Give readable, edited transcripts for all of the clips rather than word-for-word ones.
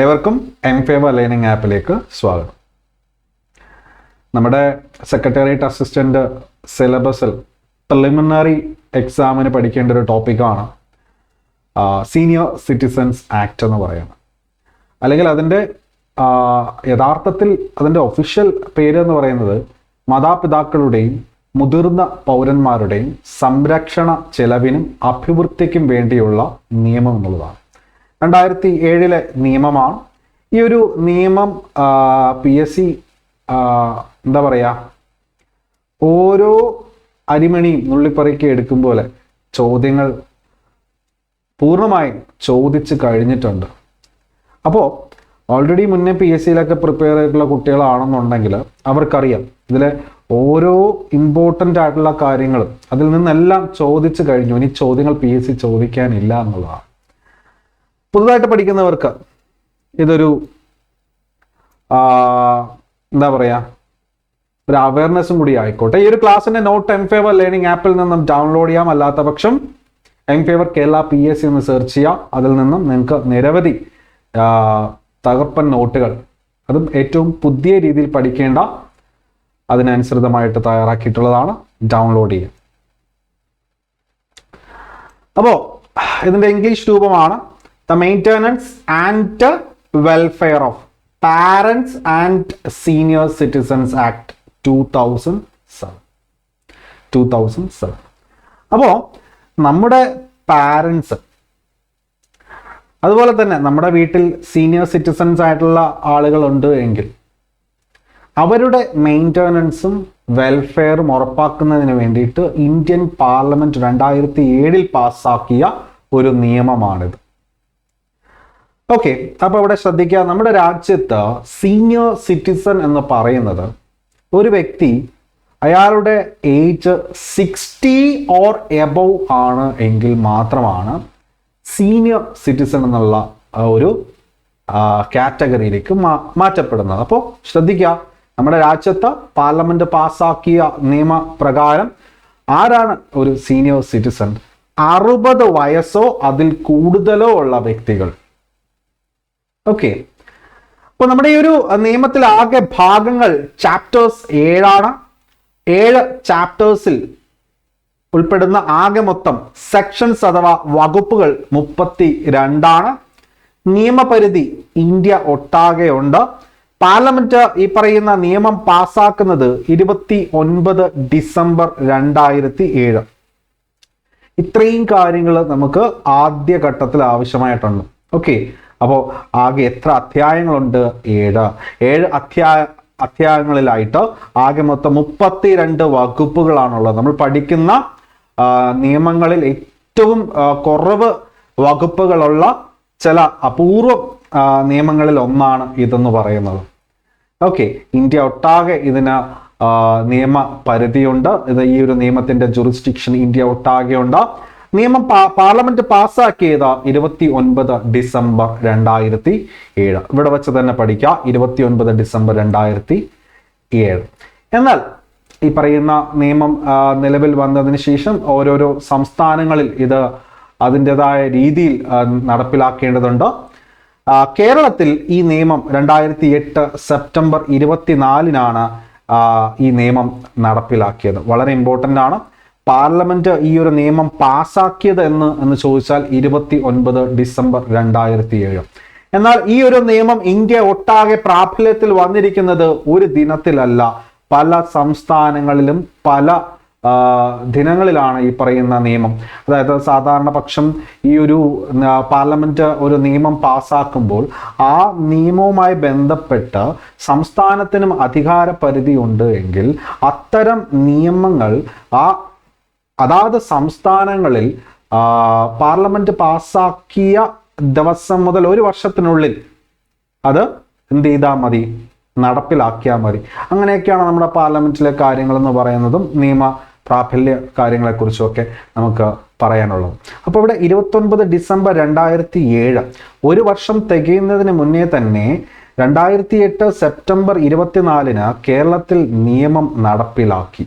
ഏവർക്കും എംഫേവർ ലേണിംഗ് ആപ്പിലേക്ക് സ്വാഗതം. നമ്മുടെ സെക്രട്ടേറിയറ്റ് അസിസ്റ്റന്റ് സിലബസിൽ പ്രിലിമിനറി എക്സാമിന് പഠിക്കേണ്ട ഒരു ടോപ്പിക്കാണ് സീനിയർ സിറ്റിസൺസ് ആക്ട് എന്ന് പറയുന്നത്. അല്ലെങ്കിൽ അതിൻ്റെ യഥാർത്ഥത്തിൽ അതിൻ്റെ ഒഫീഷ്യൽ പേര് എന്ന് പറയുന്നത് മാതാപിതാക്കളുടെയും മുതിർന്ന പൗരന്മാരുടെയും സംരക്ഷണ ചെലവിനും അഭിവൃദ്ധിക്കും വേണ്ടിയുള്ള നിയമം എന്നുള്ളതാണ്. 2007 നിയമമാണ്. ഈ ഒരു നിയമം PSC എന്താ പറയുക, ഓരോ അരിമണിയും നുള്ളിപ്പറിക്കി എടുക്കും പോലെ ചോദ്യങ്ങൾ പൂർണ്ണമായും ചോദിച്ച് കഴിഞ്ഞിട്ടുണ്ട്. അപ്പോൾ ഓൾറെഡി മുന്നേ PSCയിലൊക്കെ പ്രിപ്പയർ ചെയ്തിട്ടുള്ള കുട്ടികളാണെന്നുണ്ടെങ്കിൽ അവർക്കറിയാം ഇതിലെ ഓരോ ഇമ്പോർട്ടൻ്റ് ആയിട്ടുള്ള കാര്യങ്ങളും അതിൽ നിന്നെല്ലാം ചോദിച്ചു കഴിഞ്ഞു. ഇനി ചോദ്യങ്ങൾ PSC ചോദിക്കാനില്ല എന്നുള്ളതാണ്. പുതുതായിട്ട് പഠിക്കുന്നവർക്ക് ഇതൊരു എന്താ പറയുക, ഒരു അവയർനെസ്സും കൂടി ആയിക്കോട്ടെ. ഈ ഒരു ക്ലാസ്സിന്റെ നോട്ട് എംഫേവർ ലേണിംഗ് ആപ്പിൽ നിന്നും ഡൗൺലോഡ് ചെയ്യാം. അല്ലാത്ത പക്ഷം എംഫേവർ കേരള PSC എന്ന് സെർച്ച് ചെയ്യാം. അതിൽ നിന്നും നിങ്ങൾക്ക് നിരവധി തകർപ്പൻ നോട്ടുകൾ, അതും ഏറ്റവും പുതിയ രീതിയിൽ പഠിക്കേണ്ട അതിനനുസൃതമായിട്ട് തയ്യാറാക്കിയിട്ടുള്ളതാണ്, ഡൗൺലോഡ് ചെയ്യാം. അപ്പോൾ ഇതിന്റെ ഇംഗ്ലീഷ് രൂപമാണ് The Maintenance and Welfare of Parents and Senior Citizens Act 2007. അപ്പോൾ നമ്മുടെ പാരൻസ്, അതുപോലെ തന്നെ നമ്മുടെ വീട്ടിൽ സീനിയർ സിറ്റിസൺസ് ആയിട്ടുള്ള ആളുകളുണ്ട് എങ്കിൽ അവരുടെ മെയിൻ്റനൻസും വെൽഫെയറും ഉറപ്പാക്കുന്നതിന് വേണ്ടിയിട്ട് ഇന്ത്യൻ പാർലമെന്റ് 2007 പാസ്സാക്കിയ ഒരു നിയമമാണിത്. ഓക്കെ, അപ്പോൾ ഇവിടെ ശ്രദ്ധിക്കുക, നമ്മുടെ രാജ്യത്ത് സീനിയർ സിറ്റിസൺ എന്ന് പറയുന്നത് ഒരു വ്യക്തി അയാളുടെ ഏജ് 60 ഓർ എബവ് ആണ് എങ്കിൽ മാത്രമാണ് സീനിയർ സിറ്റിസൺ എന്നുള്ള ഒരു കാറ്റഗറിയിലേക്ക് മാറ്റപ്പെടുന്നത്. അപ്പോൾ ശ്രദ്ധിക്കുക, നമ്മുടെ രാജ്യത്ത് പാർലമെന്റ് പാസ്സാക്കിയ നിയമപ്രകാരം ആരാണ് ഒരു സീനിയർ സിറ്റിസൺ? 60 വയസ്സോ അതിൽ കൂടുതലോ ഉള്ള വ്യക്തികൾ. ഓക്കെ, അപ്പോൾ നമ്മുടെ ഈ ഒരു നിയമത്തിൽ ആകെ ഭാഗങ്ങൾ ചാപ്റ്റേഴ്സ് 7 7 ചാപ്റ്റേഴ്സിൽ ഉൾപ്പെടുന്ന ആകെ മൊത്തം സെക്ഷൻസ് അഥവാ വകുപ്പുകൾ 32. നിയമപരിധി ഇന്ത്യ ഒട്ടാകെ ഉണ്ട്. പാർലമെന്റ് ഈ പറയുന്ന നിയമം പാസ്സാക്കുന്നത് 29 ഡിസംബർ 2007. ഇത്രയും കാര്യങ്ങൾ നമുക്ക് ആദ്യഘട്ടത്തിൽ ആവശ്യമായിട്ടുണ്ട്. ഓക്കെ, അപ്പോൾ ആകെ എത്ര അധ്യായങ്ങളുണ്ട്? 7 അധ്യായങ്ങളിലായിട്ട് ആകെ മൊത്തം 32 വകുപ്പുകളാണുള്ളത്. നമ്മൾ പഠിക്കുന്ന നിയമങ്ങളിൽ ഏറ്റവും കുറവ് വകുപ്പുകളുള്ള ചില അപൂർവ നിയമങ്ങളിൽ ഒന്നാണ് ഇതെന്ന് പറയുന്നത്. ഓക്കെ, ഇന്ത്യ ഒട്ടാകെ ഇതിന് നിയമ പരിധിയുണ്ട്. ഈ ഒരു നിയമത്തിന്റെ ജുറിസ്ഡിക്ഷൻ ഇന്ത്യ ഒട്ടാകെ ഉണ്ട്. നിയമം പാർലമെന്റ് പാസ്സാക്കിയത് 29 ഡിസംബർ 2007. ഇവിടെ വെച്ച് തന്നെ പഠിക്കുക, 29 ഡിസംബർ 2007. എന്നാൽ ഈ പറയുന്ന നിയമം നിലവിൽ വന്നതിന് ശേഷം ഓരോരോ സംസ്ഥാനങ്ങളിൽ ഇത് അതിൻ്റെതായ രീതിയിൽ നടപ്പിലാക്കേണ്ടതുണ്ട്. കേരളത്തിൽ ഈ നിയമം 2008 സെപ്റ്റംബർ 24 ഈ നിയമം നടപ്പിലാക്കിയത്. വളരെ ഇമ്പോർട്ടൻ്റ് ആണ്. പാർലമെന്റ് ഈ ഒരു നിയമം പാസ്സാക്കിയത് എന്ന് ചോദിച്ചാൽ 29 ഡിസംബർ 2007. എന്നാൽ ഈ ഒരു നിയമം ഇന്ത്യ ഒട്ടാകെ പ്രാബല്യത്തിൽ വന്നിരിക്കുന്നത് ഒരു ദിനത്തിലല്ല, പല സംസ്ഥാനങ്ങളിലും പല ദിനങ്ങളിലാണ് ഈ പറയുന്ന നിയമം. അതായത് സാധാരണ പക്ഷം ഈ ഒരു പാർലമെന്റ് ഒരു നിയമം പാസ്സാക്കുമ്പോൾ ആ നിയമവുമായി ബന്ധപ്പെട്ട് സംസ്ഥാനത്തിനും അധികാര പരിധി ഉണ്ട് എങ്കിൽ അത്തരം നിയമങ്ങൾ അതാത് സംസ്ഥാനങ്ങളിൽ പാർലമെന്റ് പാസ്സാക്കിയ ദിവസം മുതൽ 1 വർഷത്തിനുള്ളിൽ അത് എന്ത് ചെയ്താൽ മതി? നടപ്പിലാക്കിയാൽ മതി. അങ്ങനെയൊക്കെയാണ് നമ്മുടെ പാർലമെന്റിലെ കാര്യങ്ങൾ എന്ന് പറയുന്നതും നിയമ പ്രാബല്യ കാര്യങ്ങളെക്കുറിച്ചുമൊക്കെ നമുക്ക് പറയാനുള്ളത്. അപ്പോൾ ഇവിടെ 29 ഡിസംബർ 2007, 1 വർഷം തികയുന്നതിന് മുന്നേ തന്നെ 2008 സെപ്റ്റംബർ 24 കേരളത്തിൽ നിയമം നടപ്പിലാക്കി.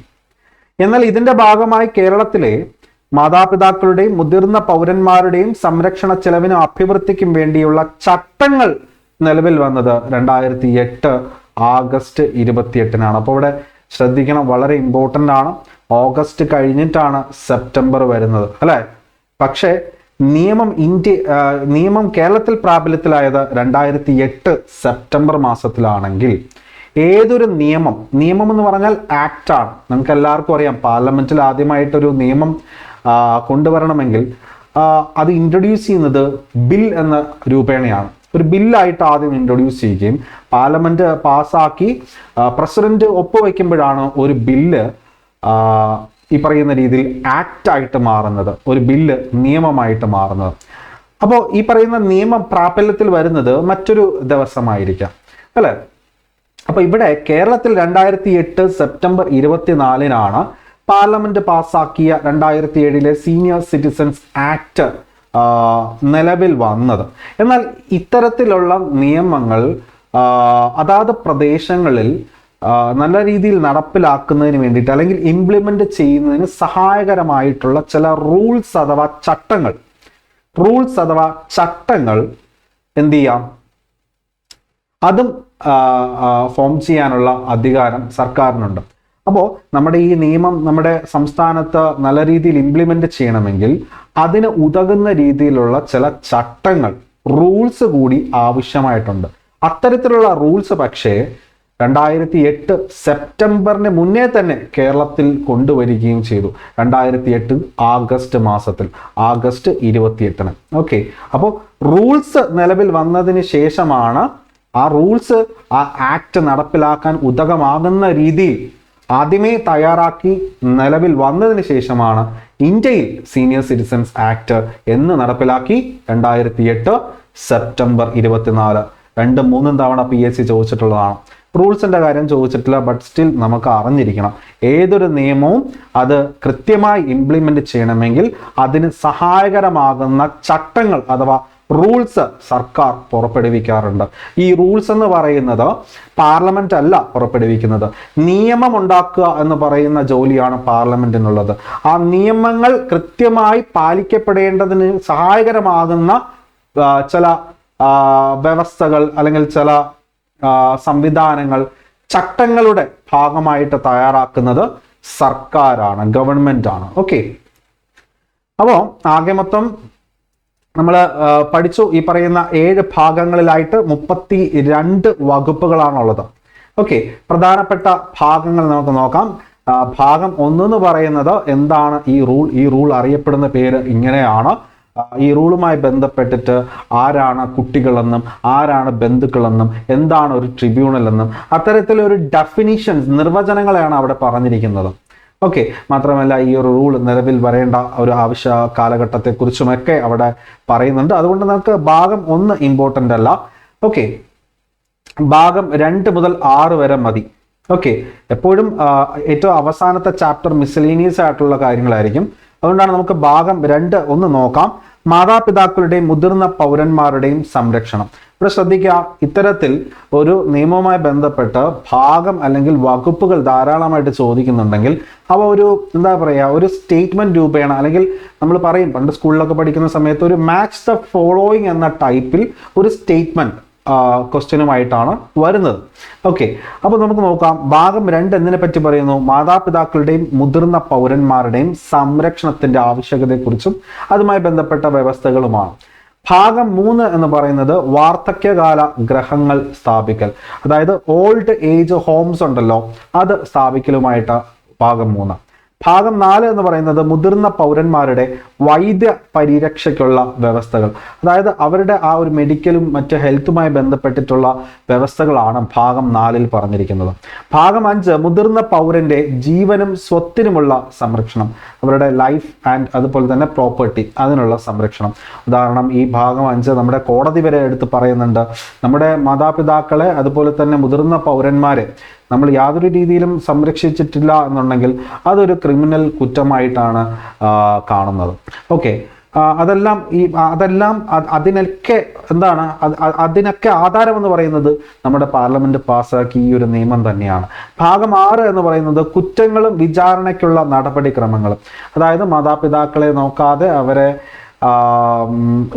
എന്നാൽ ഇതിന്റെ ഭാഗമായി കേരളത്തിലെ മാതാപിതാക്കളുടെയും മുതിർന്ന പൗരന്മാരുടെയും സംരക്ഷണ ചെലവിനും അഭിവൃദ്ധിക്കും വേണ്ടിയുള്ള ചട്ടങ്ങൾ നിലവിൽ വന്നത് 2008 ആഗസ്റ്റ് 28-നാണ്. അപ്പോൾ ഇവിടെ ശ്രദ്ധിക്കണം, വളരെ ഇമ്പോർട്ടൻ്റ് ആണ്. ഓഗസ്റ്റ് കഴിഞ്ഞിട്ടാണ് സെപ്റ്റംബർ വരുന്നത് അല്ലേ. പക്ഷേ നിയമം കേരളത്തിൽ പ്രാബല്യത്തിലായത് 2008 സെപ്റ്റംബർ മാസത്തിലാണെങ്കിൽ ഏതൊരു നിയമം എന്ന് പറഞ്ഞാൽ ആക്ട് ആണ്. നമുക്ക് എല്ലാവർക്കും അറിയാം, പാർലമെന്റിൽ ആദ്യമായിട്ടൊരു നിയമം കൊണ്ടുവരണമെങ്കിൽ അത് ഇൻട്രൊഡ്യൂസ് ചെയ്യുന്നത് ബിൽ എന്ന രൂപേണയാണ്. ഒരു ബില്ലായിട്ട് ആദ്യം ഇൻട്രൊഡ്യൂസ് ചെയ്യുകയും പാർലമെന്റ് പാസ്സാക്കി പ്രസിഡന്റ് ഒപ്പുവെക്കുമ്പോഴാണ് ഒരു ബില്ല് ഈ പറയുന്ന രീതിയിൽ ആക്ട് ആയിട്ട് മാറുന്നത്, ഒരു ബില്ല് നിയമമായിട്ട് മാറുന്നത്. അപ്പോൾ ഈ പറയുന്ന നിയമം പ്രാബല്യത്തിൽ വരുന്നത് മറ്റൊരു ദിവസമായിരിക്കാം അല്ലെ. അപ്പൊ ഇവിടെ കേരളത്തിൽ 2008 സെപ്റ്റംബർ 24-നാണ് പാർലമെന്റ് പാസ്സാക്കിയ 2007 സീനിയർ സിറ്റിസൺസ് ആക്ട് നിലവിൽ വന്നത്. എന്നാൽ ഇത്തരത്തിലുള്ള നിയമങ്ങൾ അതാത് പ്രദേശങ്ങളിൽ നല്ല രീതിയിൽ നടപ്പിലാക്കുന്നതിന് വേണ്ടിയിട്ട് അല്ലെങ്കിൽ ഇംപ്ലിമെന്റ് ചെയ്യുന്നതിന് സഹായകരമായിട്ടുള്ള ചില റൂൾസ് അഥവാ ചട്ടങ്ങൾ എന്ത് ചെയ്യാം, അതും ഫോം ചെയ്യാനുള്ള അധികാരം സർക്കാരിനുണ്ട്. അപ്പോൾ നമ്മുടെ ഈ നിയമം നമ്മുടെ സംസ്ഥാനത്ത് നല്ല രീതിയിൽ ഇംപ്ലിമെന്റ് ചെയ്യണമെങ്കിൽ അതിന് ഉതകുന്ന രീതിയിലുള്ള ചില ചട്ടങ്ങൾ, റൂൾസ് കൂടി ആവശ്യമായിട്ടുണ്ട്. അത്തരത്തിലുള്ള റൂൾസ് പക്ഷേ 2008 സെപ്റ്റംബറിന് മുന്നേ തന്നെ കേരളത്തിൽ കൊണ്ടുവരികയും ചെയ്തു. 2008 ആഗസ്റ്റ് മാസത്തിൽ, ആഗസ്റ്റ് 28-ന്. ഓക്കെ, അപ്പോൾ റൂൾസ് നിലവിൽ വന്നതിന് ശേഷമാണ് ആ റൂൾസ്, ആ ആക്ട് നടപ്പിലാക്കാൻ ഉതകമാകുന്ന രീതിയിൽ ആദ്യമേ തയ്യാറാക്കി നിലവിൽ വന്നതിന് ശേഷമാണ് ഇന്ത്യയിൽ സീനിയർ സിറ്റിസൺസ് ആക്ട് എന്ന് നടപ്പിലാക്കി 2008 സെപ്റ്റംബർ 24. 2-3 തവണ PSC ചോദിച്ചിട്ടുള്ളതാണ്. റൂൾസിന്റെ കാര്യം ചോദിച്ചിട്ടില്ല, ബട്ട് സ്റ്റിൽ നമുക്ക് അറിഞ്ഞിരിക്കണം. ഏതൊരു നിയമവും അത് കൃത്യമായി ഇംപ്ലിമെന്റ് ചെയ്യണമെങ്കിൽ അതിന് സഹായകരമാകുന്ന ചട്ടങ്ങൾ അഥവാ റൂൾസ് സർക്കാർ പുറപ്പെടുവിക്കാറുണ്ട്. ഈ റൂൾസ് എന്ന് പറയുന്നത് പാർലമെന്റ് അല്ല പുറപ്പെടുവിക്കുന്നത്. നിയമം ഉണ്ടാക്കുക എന്ന് പറയുന്ന ജോലിയാണ് പാർലമെന്റിനുള്ളത്. ആ നിയമങ്ങൾ കൃത്യമായി പാലിക്കപ്പെടേണ്ടതിന് സഹായകരമാകുന്ന ചില വ്യവസ്ഥകൾ അല്ലെങ്കിൽ ചില സംവിധാനങ്ങൾ, ചട്ടങ്ങളുടെ ഭാഗമായിട്ട് തയ്യാറാക്കുന്നത് സർക്കാരാണ്, ഗവൺമെന്റ് ആണ്. ഓക്കെ, അപ്പോൾ ആകെ മൊത്തം നമ്മൾ പഠിച്ചു. ഈ പറയുന്ന 7 ഭാഗങ്ങളിലായിട്ട് 32 വകുപ്പുകളാണുള്ളത്. ഓക്കെ, പ്രധാനപ്പെട്ട ഭാഗങ്ങൾ നമുക്ക് നോക്കാം. ഭാഗം 1 എന്ന് പറയുന്നത് എന്താണ് ഈ റൂൾ അറിയപ്പെടുന്ന പേര് ഇങ്ങനെയാണ്. ഈ റൂളുമായി ബന്ധപ്പെട്ടിട്ട് ആരാണ് കുട്ടികളെന്നും ആരാണ് ബന്ധുക്കളെന്നും എന്താണ് ഒരു ട്രിബ്യൂണൽ എന്നും അത്തരത്തിലൊരു ഡെഫിനിഷൻസ്, നിർവചനങ്ങളെയാണ് അവിടെ പറഞ്ഞിരിക്കുന്നത്. ഓക്കെ, മാത്രമല്ല ഈ ഒരു റൂൾ നിലവിൽ വരേണ്ട ഒരു ആവശ്യ കാലഘട്ടത്തെക്കുറിച്ചുമൊക്കെ അവിടെ പറയുന്നുണ്ട്. അതുകൊണ്ട് നമുക്ക് ഭാഗം 1 ഇമ്പോർട്ടൻ്റ് അല്ല. ഓക്കെ, ഭാഗം 2 മുതൽ 6 വരെ മതി. ഓക്കെ, എപ്പോഴും ഏറ്റവും അവസാനത്തെ ചാപ്റ്റർ മിസ്സലേനിയസ് ആയിട്ടുള്ള കാര്യങ്ങളായിരിക്കും. അതുകൊണ്ടാണ് നമുക്ക് ഭാഗം 2 ഒന്ന് നോക്കാം. മാതാപിതാക്കളുടെയും മുതിർന്ന പൗരന്മാരുടെയും സംരക്ഷണം. ഇവിടെ ശ്രദ്ധിക്കുക, ഇത്തരത്തിൽ ഒരു നിയമവുമായി ബന്ധപ്പെട്ട് ഭാഗം അല്ലെങ്കിൽ വകുപ്പുകൾ ധാരാളമായിട്ട് ചോദിക്കുന്നുണ്ടെങ്കിൽ അവ ഒരു എന്താ പറയുക, ഒരു സ്റ്റേറ്റ്മെന്റ് രൂപേണ, അല്ലെങ്കിൽ നമ്മൾ പറയും പണ്ട് സ്കൂളിലൊക്കെ പഠിക്കുന്ന സമയത്ത് ഒരു മാച്ച് ദ ഫോളോയിങ് എന്ന ടൈപ്പിൽ ഒരു സ്റ്റേറ്റ്മെന്റ് ക്വസ്റ്റ്യനുമായിട്ടാണ് വരുന്നത്. ഓക്കെ, അപ്പോൾ നമുക്ക് നോക്കാം. ഭാഗം 2 എന്തിനെ പറ്റി പറയുന്നു? മാതാപിതാക്കളുടെയും മുതിർന്ന പൗരന്മാരുടെയും സംരക്ഷണത്തിന്റെ ആവശ്യകതയെക്കുറിച്ചും അതുമായി ബന്ധപ്പെട്ട വ്യവസ്ഥകളുമാണ്. ഭാഗം 3 എന്ന് പറയുന്നത് വാർദ്ധക്യകാല ഗ്രഹങ്ങൾ സ്ഥാപിക്കൽ, അതായത് ഓൾഡ് ഏജ് ഹോംസ് ഉണ്ടല്ലോ, അത് സ്ഥാപിക്കലുമായിട്ട് ഭാഗം 3. ഭാഗം 4 എന്ന് പറയുന്നത് മുതിർന്ന പൗരന്മാരുടെ വൈദ്യ പരിരക്ഷയ്ക്കുള്ള വ്യവസ്ഥകൾ, അതായത് അവരുടെ ആ ഒരു മെഡിക്കലും മറ്റ് ഹെൽത്തുമായി ബന്ധപ്പെട്ടിട്ടുള്ള വ്യവസ്ഥകളാണ് ഭാഗം 4-ൽ പറഞ്ഞിരിക്കുന്നത്. ഭാഗം 5 മുതിർന്ന പൗരന്റെ ജീവനും സ്വത്തിനുമുള്ള സംരക്ഷണം, അവരുടെ ലൈഫ് ആൻഡ് അതുപോലെ തന്നെ പ്രോപ്പർട്ടി, അതിനുള്ള സംരക്ഷണം. ഉദാഹരണം, ഈ ഭാഗം 5 നമ്മുടെ കോടതി വരെ എടുത്ത് പറയുന്നുണ്ട്. നമ്മുടെ മാതാപിതാക്കളെ അതുപോലെ തന്നെ മുതിർന്ന പൗരന്മാരെ നമ്മൾ യാതൊരു രീതിയിലും സംരക്ഷിച്ചിട്ടില്ല എന്നുണ്ടെങ്കിൽ അതൊരു ക്രിമിനൽ കുറ്റമായിട്ടാണ് കാണുന്നത്. ഓക്കെ, അതിനൊക്കെ എന്താണ്, അതിനൊക്കെ ആധാരം എന്ന് പറയുന്നത് നമ്മുടെ പാർലമെന്റ് പാസ്സാക്കി ഈ ഒരു നിയമം തന്നെയാണ്. ഭാഗം 6 എന്ന് പറയുന്നത് കുറ്റങ്ങളും വിചാരണയ്ക്കുള്ള നടപടിക്രമങ്ങളും, അതായത് മാതാപിതാക്കളെ നോക്കാതെ അവരെ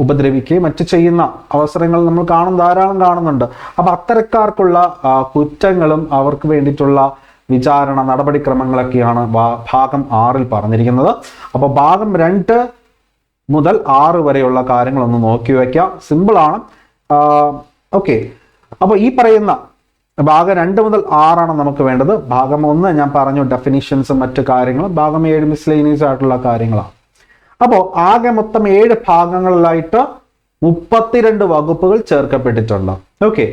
ഉപദ്രവിക്കുകയും മറ്റു ചെയ്യുന്ന അവസരങ്ങൾ നമ്മൾ ധാരാളം കാണുന്നുണ്ട്. അപ്പൊ അത്തരക്കാർക്കുള്ള കുറ്റങ്ങളും അവർക്ക് വേണ്ടിയിട്ടുള്ള വിചാരണ നടപടിക്രമങ്ങളൊക്കെയാണ് ഭാഗം 6 പറഞ്ഞിരിക്കുന്നത്. അപ്പോൾ ഭാഗം 2 മുതൽ 6 വരെയുള്ള കാര്യങ്ങളൊന്ന് നോക്കി വയ്ക്കുക. സിമ്പിളാണ്. ഓക്കെ, അപ്പോൾ ഈ പറയുന്ന ഭാഗം 2 മുതൽ 6 നമുക്ക് വേണ്ടത്. ഭാഗം 1 ഞാൻ പറഞ്ഞു ഡെഫിനിഷൻസും മറ്റു കാര്യങ്ങളും. ഭാഗം 7 മിസ്ലേനിയസ് ആയിട്ടുള്ള കാര്യങ്ങളാണ്. അപ്പോൾ ആകെ മൊത്തം 7 ഭാഗങ്ങളിലായിട്ട് 32 വകുപ്പുകൾ ചേർക്കപ്പെട്ടിട്ടുണ്ട്. ഓക്കെ,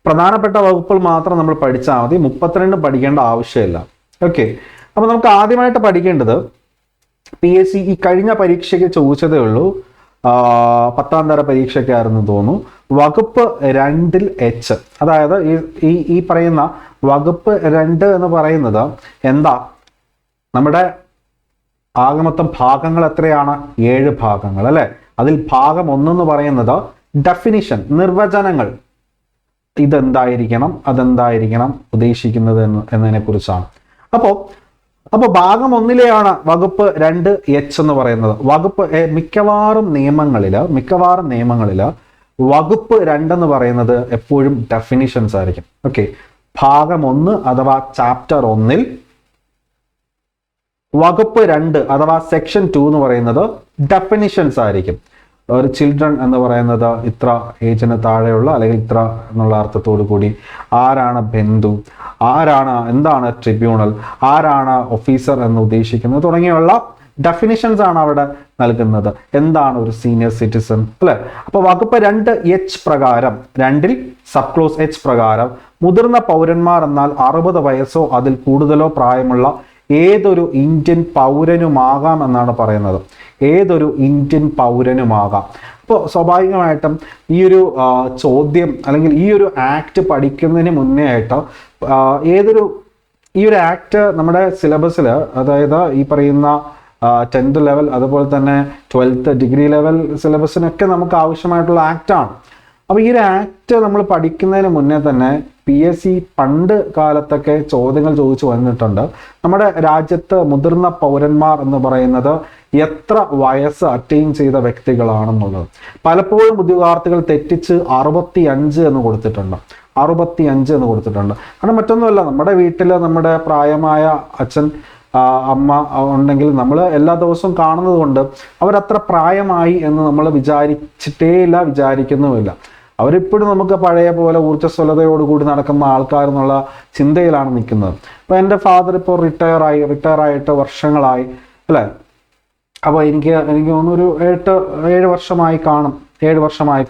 പ്രധാനപ്പെട്ട വകുപ്പുകൾ മാത്രം നമ്മൾ പഠിച്ചാൽ മതി, 32 പഠിക്കേണ്ട ആവശ്യമില്ല. ഓക്കെ, അപ്പോൾ നമുക്ക് ആദ്യമായിട്ട് പഠിക്കേണ്ടത് PSC ഈ കഴിഞ്ഞ പരീക്ഷയ്ക്ക് ചോദിച്ചതേ ഉള്ളൂ, 10ാം തര പരീക്ഷയ്ക്കായിരുന്നു തോന്നുന്നു, വകുപ്പ് 2 H. അതായത് ഈ പറയുന്ന വകുപ്പ് 2 എന്ന് പറയുന്നത് എന്താ? നമ്മുടെ ആകെ മൊത്തം ഭാഗങ്ങൾ എത്രയാണ്? 7 ഭാഗങ്ങൾ അല്ലെ. അതിൽ ഭാഗം 1 എന്ന് പറയുന്നത് ഡെഫിനിഷൻ, നിർവചനങ്ങൾ, ഇതെന്തായിരിക്കണം അതെന്തായിരിക്കണം ഉദ്ദേശിക്കുന്നത് എന്നതിനെ കുറിച്ചാണ്. അപ്പോൾ ഭാഗം 1ലെയാണ് വകുപ്പ് 2 H എന്ന് പറയുന്നത്. വകുപ്പ് മിക്കവാറും നിയമങ്ങളില് വകുപ്പ് 2 എന്ന് പറയുന്നത് എപ്പോഴും ഡെഫിനിഷൻസ് ആയിരിക്കും. ഓക്കെ, ഭാഗം 1 അഥവാ ചാപ്റ്റർ 1ൽ വകുപ്പ് 2 അഥവാ സെക്ഷൻ 2 എന്ന് പറയുന്നത് ഡെഫിനിഷൻസ് ആയിരിക്കും. ഒരു ചിൽഡ്രൻ എന്ന് പറയുന്നത് ഇത്ര ഏജിന് താഴെയുള്ള അല്ലെങ്കിൽ ഇത്ര എന്നുള്ള അർത്ഥത്തോടു കൂടി, ആരാണ് ബന്ധു, എന്താണ് ട്രിബ്യൂണൽ, ആരാണ് ഓഫീസർ എന്ന് ഉദ്ദേശിക്കുന്നത് തുടങ്ങിയുള്ള ഡെഫിനിഷൻസ് ആണ് അവിടെ നൽകുന്നത്. എന്താണ് ഒരു സീനിയർ സിറ്റിസൺ അല്ലെ. അപ്പൊ വകുപ്പ് 2 H പ്രകാരം, 2ൽ സബ് ക്ലോസ് H പ്രകാരം മുതിർന്ന പൗരന്മാർ എന്നാൽ 60 വയസ്സോ അതിൽ കൂടുതലോ പ്രായമുള്ള ഏതൊരു ഇന്ത്യൻ പൗരനുമാകാം എന്നാണ് പറയുന്നത്. ഏതൊരു ഇന്ത്യൻ പൗരനുമാകാം. അപ്പോൾ സ്വാഭാവികമായിട്ടും ഈ ഒരു ചോദ്യം അല്ലെങ്കിൽ ഈ ഒരു ആക്ട് പഠിക്കുന്നതിന് മുന്നേ ആയിട്ട് ഈ ഒരു ആക്ട് നമ്മുടെ സിലബസിൽ, അതായത് ഈ പറയുന്ന 10th ലെവൽ അതുപോലെ തന്നെ 12th ഡിഗ്രി ലെവൽ സിലബസിനൊക്കെ നമുക്ക് ആവശ്യമായിട്ടുള്ള ആക്റ്റാണ്. അപ്പോൾ ഈ ഒരു ആക്ട് നമ്മൾ പഠിക്കുന്നതിന് മുന്നേ തന്നെ PSC പണ്ട് കാലത്തൊക്കെ ചോദ്യങ്ങൾ ചോദിച്ചു വന്നിട്ടുണ്ട്. നമ്മുടെ രാജ്യത്ത് മുതിർന്ന പൗരന്മാർ എന്ന് പറയുന്നത് എത്ര വയസ്സ് അറ്റൈൻ ചെയ്ത വ്യക്തികളാണെന്നുള്ളത്. പലപ്പോഴും ഉദ്യോഗാർത്ഥികൾ തെറ്റിച്ച് 65 എന്ന് കൊടുത്തിട്ടുണ്ട്. 65 എന്ന് കൊടുത്തിട്ടുണ്ട്. കാരണം മറ്റൊന്നുമല്ല, നമ്മുടെ വീട്ടിൽ നമ്മുടെ പ്രായമായ അച്ഛൻ അമ്മ ഉണ്ടെങ്കിൽ നമ്മൾ എല്ലാ ദിവസവും കാണുന്നത് കൊണ്ട് അവരത്ര പ്രായമായി എന്ന് നമ്മൾ വിചാരിക്കുന്നുമില്ല. അവരിപ്പോഴും നമുക്ക് പഴയ പോലെ ഊർജ്ജസ്വലതയോടുകൂടി നടക്കുന്ന ആൾക്കാർ എന്നുള്ള ചിന്തയിലാണ് നിൽക്കുന്നത്. അപ്പോൾ എൻ്റെ ഫാദർ ഇപ്പോൾ റിട്ടയർ ആയിട്ട് വർഷങ്ങളായി അല്ലേ. അപ്പോൾ എനിക്ക് തോന്നുന്നു ഒരു 7 വർഷമായി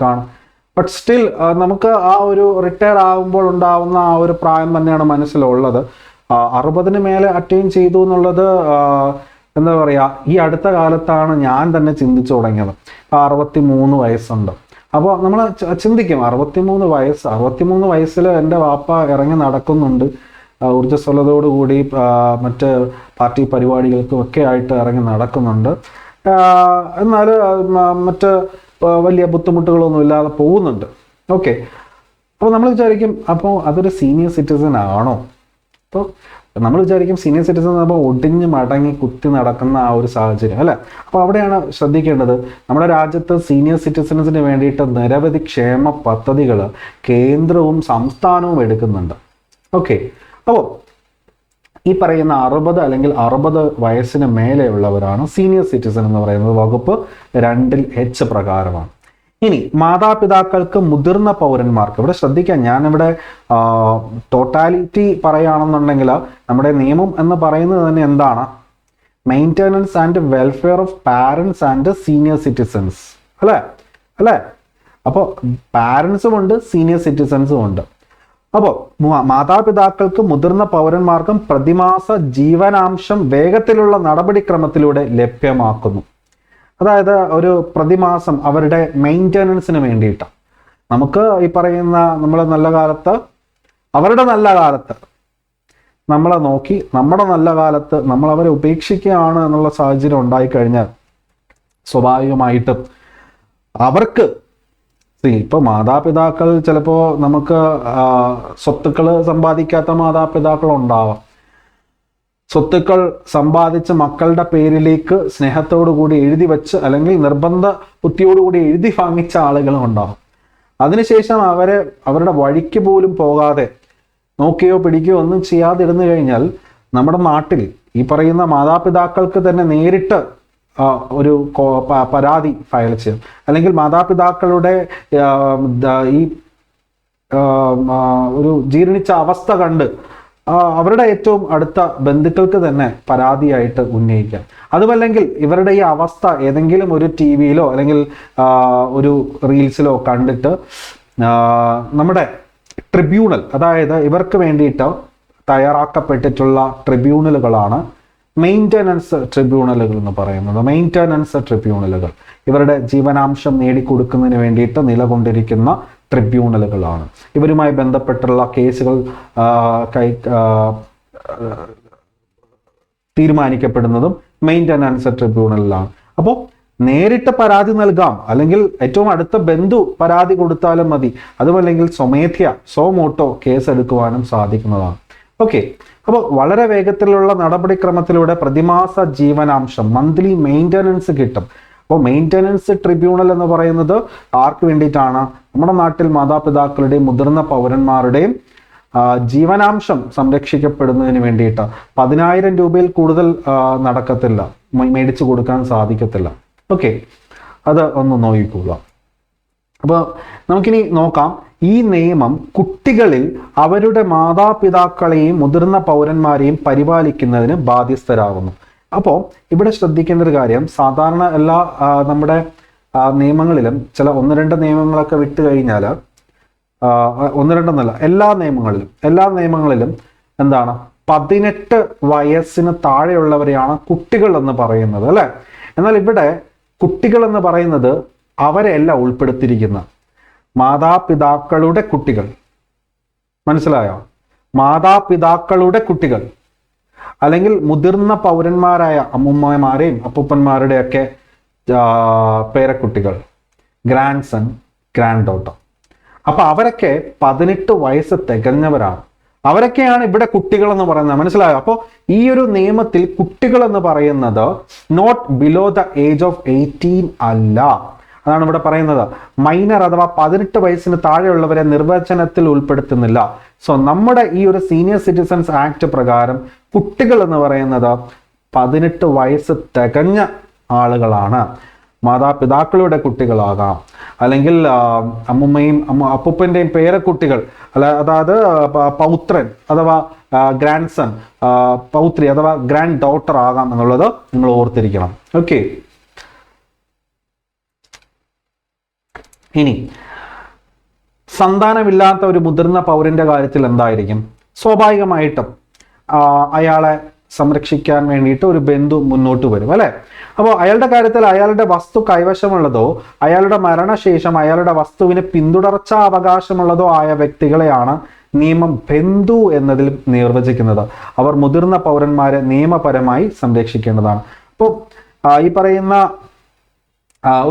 കാണും. ബട്ട് സ്റ്റിൽ നമുക്ക് ആ ഒരു റിട്ടയർ ആകുമ്പോൾ ഉണ്ടാവുന്ന ആ ഒരു പ്രായം തന്നെയാണ് മനസ്സിലുള്ളത്. 60 മേലെ അറ്റൈൻ ചെയ്തു എന്നുള്ളത് എന്താ പറയുക, ഈ അടുത്ത കാലത്താണ് ഞാൻ തന്നെ ചിന്തിച്ചു തുടങ്ങിയത്. 63 വയസ്സുണ്ട്. അപ്പോൾ നമ്മൾ ചിന്തിക്കും 63 വയസ്സിൽ എൻ്റെ വാപ്പ ഇറങ്ങി നടക്കുന്നുണ്ട്, ഊർജ്ജസ്വലതയോടുകൂടി മറ്റ് പാർട്ടി പരിപാടികൾക്കും ഒക്കെ ആയിട്ട് ഇറങ്ങി നടക്കുന്നുണ്ട്, എന്നാൽ മറ്റ് വലിയ ബുദ്ധിമുട്ടുകളൊന്നും ഇല്ലാതെ പോകുന്നുണ്ട്. ഓക്കെ, അപ്പോൾ നമ്മൾ വിചാരിക്കും അപ്പോൾ അതൊരു സീനിയർ സിറ്റിസൺ ആണോ? അപ്പോൾ നമ്മൾ വിചാരിക്കും സീനിയർ സിറ്റിസൺ എന്ന് പറയുമ്പോൾ ഒടിഞ്ഞ് മടങ്ങി കുത്തി നടക്കുന്ന ആ ഒരു സാഹചര്യം അല്ലേ. അപ്പോൾ അവിടെയാണ് ശ്രദ്ധിക്കേണ്ടത്. നമ്മുടെ രാജ്യത്ത് സീനിയർ സിറ്റിസൺസിന് വേണ്ടിയിട്ട് നിരവധി ക്ഷേമ പദ്ധതികൾ കേന്ദ്രവും സംസ്ഥാനവും എടുക്കുന്നുണ്ട്. ഓക്കെ, അപ്പോൾ ഈ പറയുന്ന 60 അല്ലെങ്കിൽ 60 വയസ്സിന് മേലെയുള്ളവരാണ് സീനിയർ സിറ്റിസൺ എന്ന് പറയുന്നത്. വകുപ്പ് 2 H പ്രകാരമാണ്. ഇനി മാതാപിതാക്കൾക്ക് മുതിർന്ന പൗരന്മാർക്ക്, ഇവിടെ ശ്രദ്ധിക്കാം, ഞാനിവിടെ ടോട്ടാലിറ്റി പറയുകയാണെന്നുണ്ടെങ്കിൽ നമ്മുടെ നിയമം എന്ന് പറയുന്നത് തന്നെ എന്താണ്? Maintenance and welfare of parents and senior citizens അല്ലേ. അപ്പോൾ പാരൻസും ഉണ്ട്, സീനിയർ സിറ്റിസൺസും ഉണ്ട്. അപ്പോൾ മാതാപിതാക്കൾക്ക് മുതിർന്ന പൗരന്മാർക്കും പ്രതിമാസ ജീവനാംശം വേഗത്തിലുള്ള നടപടിക്രമത്തിലൂടെ ലഭ്യമാക്കുന്നു. അതായത് ഒരു പ്രതിമാസം അവരുടെ മെയിൻ്റെനൻസിന് വേണ്ടിയിട്ട് നമുക്ക് ഈ പറയുന്ന അവരുടെ നല്ല കാലത്ത് നമ്മളെ നോക്കി നമ്മുടെ നല്ല കാലത്ത് നമ്മൾ അവരെ ഉപേക്ഷിക്കുകയാണ് എന്നുള്ള സാഹചര്യം ഉണ്ടായിക്കഴിഞ്ഞാൽ സ്വാഭാവികമായിട്ടും അവർക്ക് ഇപ്പോൾ മാതാപിതാക്കൾ ചിലപ്പോൾ നമുക്ക് സ്വത്തുക്കൾ സമ്പാദിക്കാത്ത മാതാപിതാക്കൾ ഉണ്ടാവാം. സ്വത്തുക്കൾ സമ്പാദിച്ച് മക്കളുടെ പേരിലേക്ക് സ്നേഹത്തോടു കൂടി എഴുതി വെച്ച് അല്ലെങ്കിൽ നിർബന്ധ ബുദ്ധിയോടുകൂടി എഴുതി വാങ്ങിച്ച ആളുകളും ഉണ്ടാകും. അതിനുശേഷം അവരുടെ വഴിക്ക് പോലും പോകാതെ നോക്കുകയോ പിടിക്കുകയോ ഒന്നും ചെയ്യാതിരുന്നു കഴിഞ്ഞാൽ നമ്മുടെ നാട്ടിൽ ഈ പറയുന്ന മാതാപിതാക്കൾക്ക് തന്നെ നേരിട്ട് ഒരു പരാതി ഫയൽ ചെയ്യും. അല്ലെങ്കിൽ മാതാപിതാക്കളുടെ ഈ ഒരു ജീർണിച്ച അവസ്ഥ കണ്ട് അവരുടെ ഏറ്റവും അടുത്ത ബന്ധുക്കൾക്ക് തന്നെ പരാതിയായിട്ട് ഉന്നയിക്കാം. അതുമല്ലെങ്കിൽ ഇവരുടെ ഈ അവസ്ഥ ഏതെങ്കിലും ഒരു TV-യിലോ അല്ലെങ്കിൽ ഒരു റീൽസിലോ കണ്ടിട്ട് നമ്മുടെ ട്രിബ്യൂണൽ, അതായത് ഇവർക്ക് വേണ്ടിയിട്ട് തയ്യാറാക്കപ്പെട്ടിട്ടുള്ള ട്രിബ്യൂണലുകളാണ് മെയിൻ്റനൻസ് ട്രിബ്യൂണലുകൾ എന്ന് പറയുന്നത്. മെയിൻ്റനൻസ് ട്രിബ്യൂണലുകൾ ഇവരുടെ ജീവനാംശം നേടിക്കൊടുക്കുന്നതിന് വേണ്ടിയിട്ട് നിലകൊണ്ടിരിക്കുന്ന ട്രിബ്യൂണലുകളാണ്. ഇവരുമായി ബന്ധപ്പെട്ടുള്ള കേസുകൾ തീരുമാനിക്കപ്പെടുന്നതും മെയിൻ്റനൻസ് ട്രിബ്യൂണലിലാണ്. അപ്പോൾ നേരിട്ട് പരാതി നൽകാം, അല്ലെങ്കിൽ ഏറ്റവും അടുത്ത ബന്ധു പരാതി കൊടുത്താലും മതി. അതുമല്ലെങ്കിൽ സ്വമോട്ടോ കേസ് എടുക്കുവാനും സാധിക്കുന്നതാണ്. ഓക്കെ, അപ്പോൾ വളരെ വേഗത്തിലുള്ള നടപടിക്രമത്തിലൂടെ പ്രതിമാസ ജീവനാംശം മന്ത്ലി മെയിൻ്റനൻസ് കിട്ടും. അപ്പോൾ മെയിൻ്റനൻസ് ട്രിബ്യൂണൽ എന്ന് പറയുന്നത് ആർക്ക് വേണ്ടിയിട്ടാണ്? നമ്മുടെ നാട്ടിൽ മാതാപിതാക്കളുടെയും മുതിർന്ന പൗരന്മാരുടെയും ജീവനാംശം സംരക്ഷിക്കപ്പെടുന്നതിന് വേണ്ടിയിട്ട് 10,000 രൂപയിൽ കൂടുതൽ നടക്കത്തില്ല, മേടിച്ചു കൊടുക്കാൻ സാധിക്കത്തില്ല. ഓക്കെ, അത് ഒന്ന് നോക്കിക്കൊള്ളുക. അപ്പോൾ നമുക്കിനി നോക്കാം, ഈ നിയമം കുട്ടികളിൽ അവരുടെ മാതാപിതാക്കളെയും മുതിർന്ന പൗരന്മാരെയും പരിപാലിക്കുന്നതിന് ബാധ്യസ്ഥരാകുന്നു. അപ്പോൾ ഇവിടെ ശ്രദ്ധിക്കേണ്ട ഒരു കാര്യം, സാധാരണ എല്ലാ നമ്മുടെ നിയമങ്ങളിലും ചില 1-2 നിയമങ്ങളൊക്കെ വിട്ടു കഴിഞ്ഞാൽ, 1-2 എല്ലാ നിയമങ്ങളിലും എന്താണ്, 18 വയസ്സിന് താഴെയുള്ളവരെയാണ് കുട്ടികൾ എന്ന് പറയുന്നത്, അല്ലെ? എന്നാൽ ഇവിടെ കുട്ടികൾ എന്ന് പറയുന്നത് അവരെയല്ല ഉൾപ്പെടുത്തിയിരിക്കുന്ന മാതാപിതാക്കളുടെ കുട്ടികൾ. മനസ്സിലായോ? മാതാപിതാക്കളുടെ കുട്ടികൾ, അല്ലെങ്കിൽ മുതിർന്ന പൗരന്മാരായ അമ്മുമ്മമാരെയും അപ്പൂപ്പന്മാരുടെയൊക്കെ പേരക്കുട്ടികൾ, ഗ്രാൻഡ് സൺ, ഗ്രാൻഡ് ഡോട്ടർ. അപ്പൊ അവരൊക്കെ 18 വയസ്സ് തികഞ്ഞവരാണ്. അവരൊക്കെയാണ് ഇവിടെ കുട്ടികൾ എന്ന് പറയുന്നത്. മനസ്സിലായോ? അപ്പോൾ ഈ ഒരു നിയമത്തിൽ കുട്ടികൾ എന്ന് പറയുന്നത് not below the age of 18 അല്ല. അതാണ് ഇവിടെ പറയുന്നത്. മൈനർ അഥവാ 18 വയസ്സിന് താഴെയുള്ളവരെ നിർവചനത്തിൽ ഉൾപ്പെടുത്തുന്നില്ല. സോ നമ്മുടെ ഈ ഒരു സീനിയർ സിറ്റിസൺസ് ആക്ട് പ്രകാരം കുട്ടികൾ എന്ന് പറയുന്നത് 18 വയസ്സ് തികഞ്ഞ ആളുകളാണ്. മാതാപിതാക്കളുടെ കുട്ടികളാകാം, അല്ലെങ്കിൽ അമ്മുമ്മയും അപ്പൂപ്പൻ്റെയും പേരക്കുട്ടികൾ, അതായത് പൗത്രൻ അഥവാ ഗ്രാൻഡ് സൺ, പൗത്രി അഥവാ ഗ്രാൻഡ് ഡോട്ടർ ആകാം എന്നുള്ളത് നിങ്ങൾ ഓർത്തിരിക്കണം. ഓക്കെ, ഇനി സന്താനമില്ലാത്ത ഒരു മുതിർന്ന പൗരന്റെ കാര്യത്തിൽ എന്തായിരിക്കും? സ്വാഭാവികമായിട്ടും അയാളെ സംരക്ഷിക്കാൻ വേണ്ടിയിട്ട് ഒരു ബന്ധു മുന്നോട്ട് വരും, അല്ലെ? അപ്പോൾ അയാളുടെ കാര്യത്തിൽ അയാളുടെ വസ്തു കൈവശമുള്ളതോ അയാളുടെ മരണശേഷം അയാളുടെ വസ്തുവിന് പിന്തുടർച്ചാ അവകാശമുള്ളതോ ആയ വ്യക്തികളെയാണ് നിയമം ബന്ധു എന്നതിൽ നിർവചിക്കുന്നത്. അവർ മുതിർന്ന പൗരന്മാരെ നിയമപരമായി സംരക്ഷിക്കേണ്ടതാണ്. അപ്പോൾ ഈ പറയുന്ന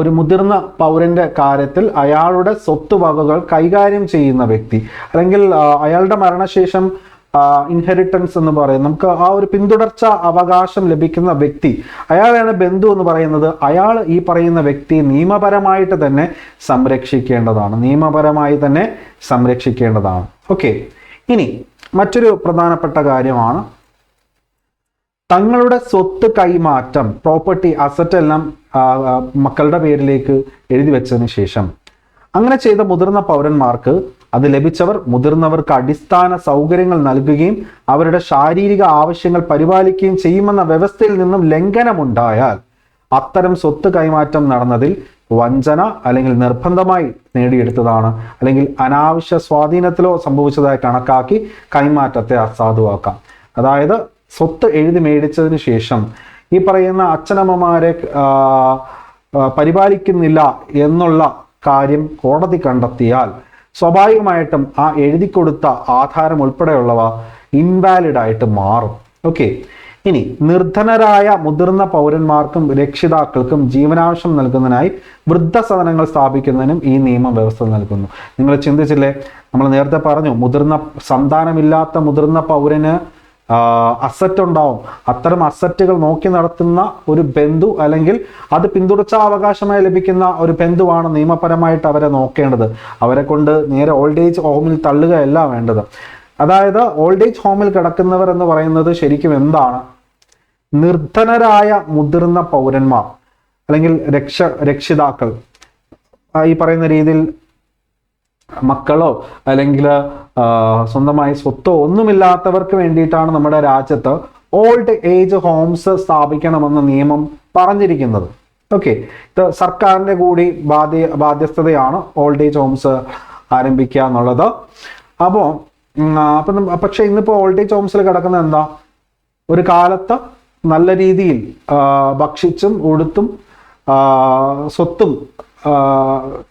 ഒരു മുതിർന്ന പൗരന്റെ കാര്യത്തിൽ അയാളുടെ സ്വത്തുവകകൾ കൈകാര്യം ചെയ്യുന്ന വ്യക്തി, അല്ലെങ്കിൽ അയാളുടെ മരണശേഷം ഇൻഹെറിറ്റൻസ് എന്ന് പറയുന്നത്, നമുക്ക് ആ ഒരു പിന്തുടർച്ച അവകാശം ലഭിക്കുന്ന വ്യക്തി, അയാളാണ് ബന്ധു എന്ന് പറയുന്നത്. അയാൾ ഈ പറയുന്ന വ്യക്തിയെ നിയമപരമായിട്ട് തന്നെ സംരക്ഷിക്കേണ്ടതാണ്. ഓക്കെ, ഇനി മറ്റൊരു പ്രധാനപ്പെട്ട കാര്യമാണ് തങ്ങളുടെ സ്വത്ത് കൈമാറ്റം, പ്രോപ്പർട്ടി, അസറ്റ് എല്ലാം മക്കളുടെ പേരിലേക്ക് എഴുതി വെച്ചതിന് ശേഷം അങ്ങനെ ചെയ്ത മുതിർന്ന പൗരന്മാർക്ക് അത് ലഭിച്ചവർ മുതിർന്നവർക്ക് അടിസ്ഥാന സൗകര്യങ്ങൾ നൽകുകയും അവരുടെ ശാരീരിക ആവശ്യങ്ങൾ പരിപാലിക്കുകയും ചെയ്യുമെന്ന വ്യവസ്ഥയിൽ നിന്നും ലംഘനമുണ്ടായാൽ അത്തരം സ്വത്ത് കൈമാറ്റം നടന്നതിൽ വഞ്ചന അല്ലെങ്കിൽ നിർബന്ധമായി നേടിയെടുത്തതാണ് അല്ലെങ്കിൽ അനാവശ്യ സ്വാധീനത്തിലോ സംഭവിച്ചതായി കണക്കാക്കി കൈമാറ്റത്തെ അസാധുവാക്കാം. അതായത് സ്വത്ത് എഴുതി മേടിച്ചതിന് ശേഷം ഈ പറയുന്ന അച്ഛനമ്മമാരെ പരിപാലിക്കുന്നില്ല എന്നുള്ള കാര്യം കോടതി കണ്ടെത്തിയാൽ സ്വാഭാവികമായിട്ടും ആ എഴുതി കൊടുത്ത ആധാരം ഉൾപ്പെടെയുള്ളവ ഇൻവാലിഡ് ആയിട്ട് മാറും. ഓക്കെ, ഇനി നിർധനരായ മുതിർന്ന പൗരന്മാർക്കും രക്ഷിതാക്കൾക്കും ജീവനാംശം നൽകുന്നതിനായി വൃദ്ധസദനങ്ങൾ സ്ഥാപിക്കുന്നതിനും ഈ നിയമം വ്യവസ്ഥ നൽകുന്നു. നിങ്ങൾ ചിന്തിച്ചില്ലേ, നമ്മൾ നേരത്തെ പറഞ്ഞു, സന്താനമില്ലാത്ത മുതിർന്ന പൗരന് അസറ്റ് ഉണ്ടാവും. അത്തരം അസറ്റുകൾ നോക്കി നടത്തുന്ന ഒരു ബന്ധു അല്ലെങ്കിൽ അത് പിന്തുടർച്ചാ അവകാശമായി ലഭിക്കുന്ന ഒരു ബന്ധുവാണ് നിയമപരമായിട്ട് അവരെ നോക്കേണ്ടത്. അവരെ കൊണ്ട് നേരെ ഓൾഡ് ഏജ് ഹോമിൽ തള്ളുകയല്ല വേണ്ടത്. അതായത് ഓൾഡ് ഏജ് ഹോമിൽ കിടക്കുന്നവർ എന്ന് പറയുന്നത് ശരിക്കും എന്താണ്? നിർധനരായ മുതിർന്ന പൗരന്മാർ അല്ലെങ്കിൽ രക്ഷിതാക്കൾ, ഈ പറയുന്ന രീതിയിൽ മക്കളോ അല്ലെങ്കിൽ സ്വന്തമായി സ്വത്തോ ഒന്നുമില്ലാത്തവർക്ക് വേണ്ടിയിട്ടാണ് നമ്മുടെ രാജ്യത്ത് ഓൾഡ് ഏജ് ഹോംസ് സ്ഥാപിക്കണമെന്ന നിയമം പറഞ്ഞിരിക്കുന്നത്. ഓക്കെ, ഇത് സർക്കാരിൻ്റെ കൂടി ബാധ്യസ്ഥതയാണ് ഓൾഡ് ഏജ് ഹോംസ് ആരംഭിക്കുക എന്നുള്ളത്. പക്ഷെ ഇന്നിപ്പോൾ ഓൾഡ് ഏജ് ഹോംസിൽ കിടക്കുന്ന എന്താ? ഒരു കാലത്ത് നല്ല രീതിയിൽ ഭക്ഷിച്ചും ഉടുത്തും സ്വത്തും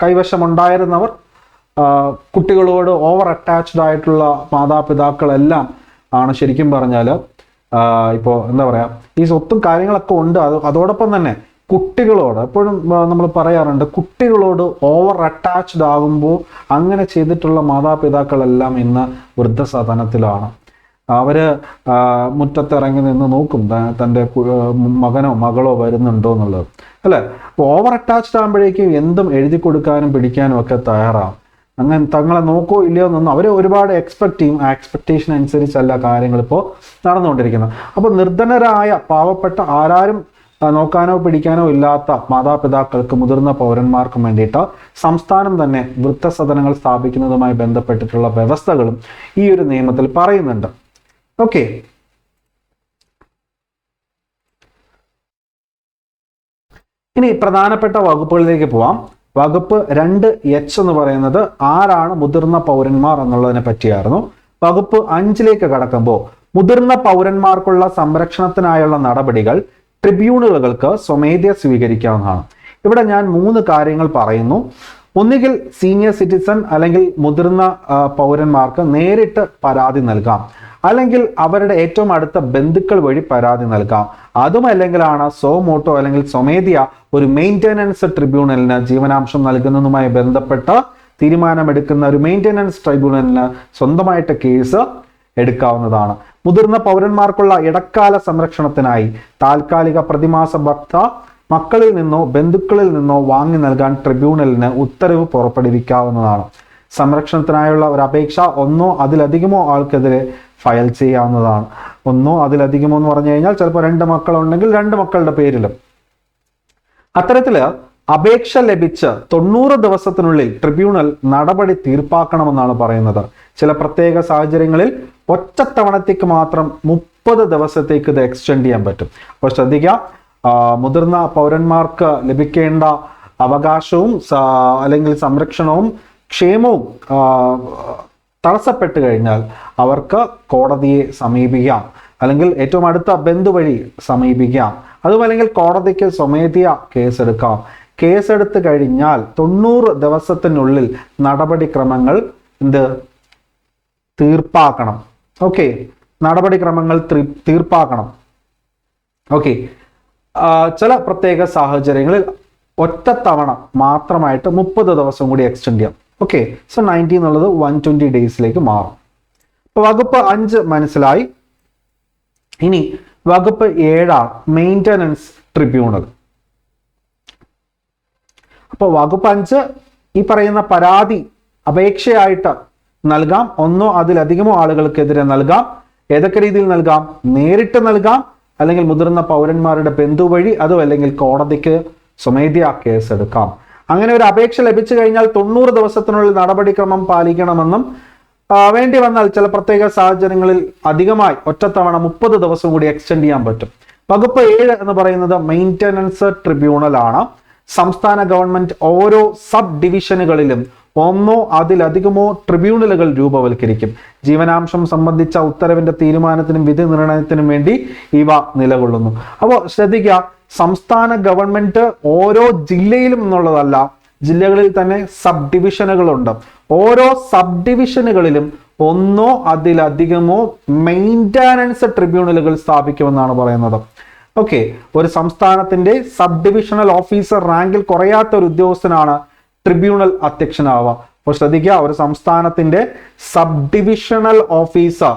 കൈവശമുണ്ടായിരുന്നവർ കുട്ടികളോട് ഓവർ അറ്റാച്ച്ഡ് ആയിട്ടുള്ള മാതാപിതാക്കളെല്ലാം ആണ് ശരിക്കും പറഞ്ഞാൽ ഇപ്പോൾ എന്താ പറയുക, ഈ സ്വത്തും കാര്യങ്ങളൊക്കെ ഉണ്ട്. അതോടൊപ്പം തന്നെ കുട്ടികളോട് എപ്പോഴും നമ്മൾ പറയാറുണ്ട്, കുട്ടികളോട് ഓവർ അറ്റാച്ച്ഡ് ആകുമ്പോൾ അങ്ങനെ ചെയ്തിട്ടുള്ള മാതാപിതാക്കളെല്ലാം ഇന്ന് വൃദ്ധസദനത്തിലാണ്. അവര് മുറ്റത്തിറങ്ങി നിന്ന് നോക്കും തൻ്റെ മകനോ മകളോ വരുന്നുണ്ടോ എന്നുള്ളത്, അല്ലേ? ഓവർ അറ്റാച്ച്ഡ് ആകുമ്പോഴേക്കും എന്തും എഴുതി കൊടുക്കാനും പിടിക്കാനും ഒക്കെ തയ്യാറാവും. അങ്ങനെ തങ്ങളെ നോക്കോ ഇല്ലയോ എന്നൊന്നും അവർ ഒരുപാട് എക്സ്പെക്ട് ചെയ്യും. ആ എക്സ്പെക്റ്റേഷൻ അനുസരിച്ചല്ല കാര്യങ്ങൾ ഇപ്പോൾ നടന്നുകൊണ്ടിരിക്കുന്നത്. അപ്പോൾ നിർധനരായ പാവപ്പെട്ട ആരാരും നോക്കാനോ പിടിക്കാനോ ഇല്ലാത്ത മാതാപിതാക്കൾക്ക്, മുതിർന്ന പൗരന്മാർക്കും വേണ്ടിയിട്ട് സംസ്ഥാനം തന്നെ വൃദ്ധസദനങ്ങൾ സ്ഥാപിക്കുന്നതുമായി ബന്ധപ്പെട്ടിട്ടുള്ള വ്യവസ്ഥകളും ഈ ഒരു നിയമത്തിൽ പറയുന്നുണ്ട്. ഓക്കെ, ഇനി പ്രധാനപ്പെട്ട വകുപ്പുകളിലേക്ക് പോവാം. വകുപ്പ് 2H എന്ന് പറയുന്നത് ആരാണ് മുതിർന്ന പൗരന്മാർ എന്നുള്ളതിനെ പറ്റിയായിരുന്നു. വകുപ്പ് 5 കടക്കുമ്പോൾ മുതിർന്ന പൗരന്മാർക്കുള്ള സംരക്ഷണത്തിനായുള്ള നടപടികൾ ട്രിബ്യൂണലുകൾക്ക് സ്വമേധയാ സ്വീകരിക്കാവുന്നതാണ്. ഇവിടെ ഞാൻ 3 കാര്യങ്ങൾ പറയുന്നു. ഒന്നുകിൽ സീനിയർ സിറ്റിസൺ അല്ലെങ്കിൽ മുതിർന്ന പൗരന്മാർക്ക് നേരിട്ട് പരാതി നൽകാം, അല്ലെങ്കിൽ അവരുടെ ഏറ്റവും അടുത്ത ബന്ധുക്കൾ വഴി പരാതി നൽകാം. അതുമല്ലെങ്കിലാണ് സോ മോട്ടോ അല്ലെങ്കിൽ സ്വമേധയാ ഒരു മെയിൻ്റെനൻസ് ട്രിബ്യൂണലിന്, ജീവനാംശം നൽകുന്നതുമായി ബന്ധപ്പെട്ട തീരുമാനമെടുക്കുന്ന ഒരു മെയിൻ്റെനൻസ് ട്രിബ്യൂണലിന് സ്വന്തമായിട്ട് കേസ് എടുക്കാവുന്നതാണ്. മുതിർന്ന പൗരന്മാർക്കുള്ള ഇടക്കാല സംരക്ഷണത്തിനായി താൽക്കാലിക പ്രതിമാസ ഭത്ത മക്കളിൽ നിന്നോ ബന്ധുക്കളിൽ നിന്നോ വാങ്ങി നൽകാൻ ട്രിബ്യൂണലിന് ഉത്തരവ് പുറപ്പെടുവിക്കാവുന്നതാണ്. സംരക്ഷണത്തിനായുള്ള ഒരു അപേക്ഷ ഒന്നോ അതിലധികമോ ആൾക്കെതിരെ ഫയൽ ചെയ്യാവുന്നതാണ്. ഒന്നോ അതിലധികമോ എന്ന് പറഞ്ഞു കഴിഞ്ഞാൽ ചിലപ്പോൾ 2 മക്കളുണ്ടെങ്കിൽ 2 മക്കളുടെ പേരിലും. അത്തരത്തില് അപേക്ഷ ലഭിച്ച് 90 ദിവസത്തിനുള്ളിൽ ട്രിബ്യൂണൽ നടപടി തീർപ്പാക്കണമെന്നാണ് പറയുന്നത്. ചില പ്രത്യേക സാഹചര്യങ്ങളിൽ ഒറ്റത്തവണത്തേക്ക് മാത്രം 30 ദിവസത്തേക്ക് ഇത് എക്സ്റ്റെൻഡ് ചെയ്യാൻ പറ്റും. അപ്പോൾ ശ്രദ്ധിക്കുക, മുതിർന്ന പൗരന്മാർക്ക് ലഭിക്കേണ്ട അവകാശവും അല്ലെങ്കിൽ സംരക്ഷണവും ക്ഷേമവും തടസ്സപ്പെട്ട് കഴിഞ്ഞാൽ അവർക്ക് കോടതിയെ സമീപിക്കാം, അല്ലെങ്കിൽ ഏറ്റവും അടുത്ത ബന്ധു വഴി സമീപിക്കാം. അതുമല്ലെങ്കിൽ കോടതിക്ക് സ്വമേധയാ കേസെടുക്കാം. കേസെടുത്ത് കഴിഞ്ഞാൽ 90 ദിവസത്തിനുള്ളിൽ നടപടിക്രമങ്ങൾ തീർപ്പാക്കണം. ഓക്കെ, നടപടിക്രമങ്ങൾ തീർപ്പാക്കണം. ഓക്കെ, ചില പ്രത്യേക സാഹചര്യങ്ങളിൽ ഒറ്റത്തവണ മാത്രമായിട്ട് 30 ദിവസം കൂടി എക്സ്റ്റെൻഡ് ചെയ്യാം. ഓക്കെ, സോ 90 എന്നുള്ളത് 120 ഡേയ്സിലേക്ക് മാറും. അപ്പോൾ വകുപ്പ് 5 മനസ്സിലായി. ഇനി വകുപ്പ് 7 മെയിൻ്റനൻസ് ട്രിബ്യൂണൽ. അപ്പോൾ വകുപ്പ് 5 ഈ പറയുന്ന പരാതി അപേക്ഷയായിട്ട് നൽകാം. ഒന്നോ അതിലധികമോ ആളുകൾക്കെതിരെ നൽകാം. ഏതൊക്കെ രീതിയിൽ നൽകാം? നേരിട്ട് നൽകാം, അല്ലെങ്കിൽ മുതിർന്ന പൗരന്മാരുടെ ബന്ധു വഴി, അതും അല്ലെങ്കിൽ കോടതിക്ക് സ്വമേധയാ കേസെടുക്കാം. അങ്ങനെ ഒരു അപേക്ഷ ലഭിച്ചു കഴിഞ്ഞാൽ 90 ദിവസത്തിനുള്ളിൽ നടപടിക്രമം പാലിക്കണമെന്നും വേണ്ടി വന്നാൽ ചില പ്രത്യേക സാഹചര്യങ്ങളിൽ അധികമായി ഒറ്റത്തവണ 30 ദിവസം കൂടി എക്സ്റ്റെൻഡ് ചെയ്യാൻ പറ്റും. വകുപ്പ് 7 എന്ന് പറയുന്നത് മെയിൻ്റനൻസ് ട്രിബ്യൂണൽ ആണ്. സംസ്ഥാന ഗവൺമെന്റ് ഓരോ സബ് ഡിവിഷനുകളിലും ഒന്നോ അതിലധികമോ ട്രിബ്യൂണലുകൾ രൂപവൽക്കരിക്കും. ജീവനാംശം സംബന്ധിച്ച ഉത്തരവിന്റെ തീരുമാനത്തിനും വിധി നിർണയത്തിനും വേണ്ടി ഇവ നിലകൊള്ളുന്നു. അപ്പോൾ ശ്രദ്ധിക്കുക, സംസ്ഥാന ഗവൺമെന്റ് ഓരോ ജില്ലയിലും എന്നുള്ളതല്ല, ജില്ലകളിൽ തന്നെ സബ് ഡിവിഷനുകളുണ്ട്. ഓരോ സബ് ഡിവിഷനുകളിലും ഒന്നോ അതിലധികമോ മെയിൻ്റനൻസ് ട്രിബ്യൂണലുകൾ സ്ഥാപിക്കുമെന്നാണ് പറയുന്നത്. ഓക്കെ, ഒരു സംസ്ഥാനത്തിന്റെ സബ് ഡിവിഷണൽ ഓഫീസർ റാങ്കിൽ കുറയാത്ത ഒരു ഉദ്യോഗസ്ഥനാണ് ട്രിബ്യൂണൽ അധ്യക്ഷനാവുക. അപ്പോൾ ശ്രദ്ധിക്കുക, ഒരു സംസ്ഥാനത്തിന്റെ സബ് ഡിവിഷണൽ ഓഫീസർ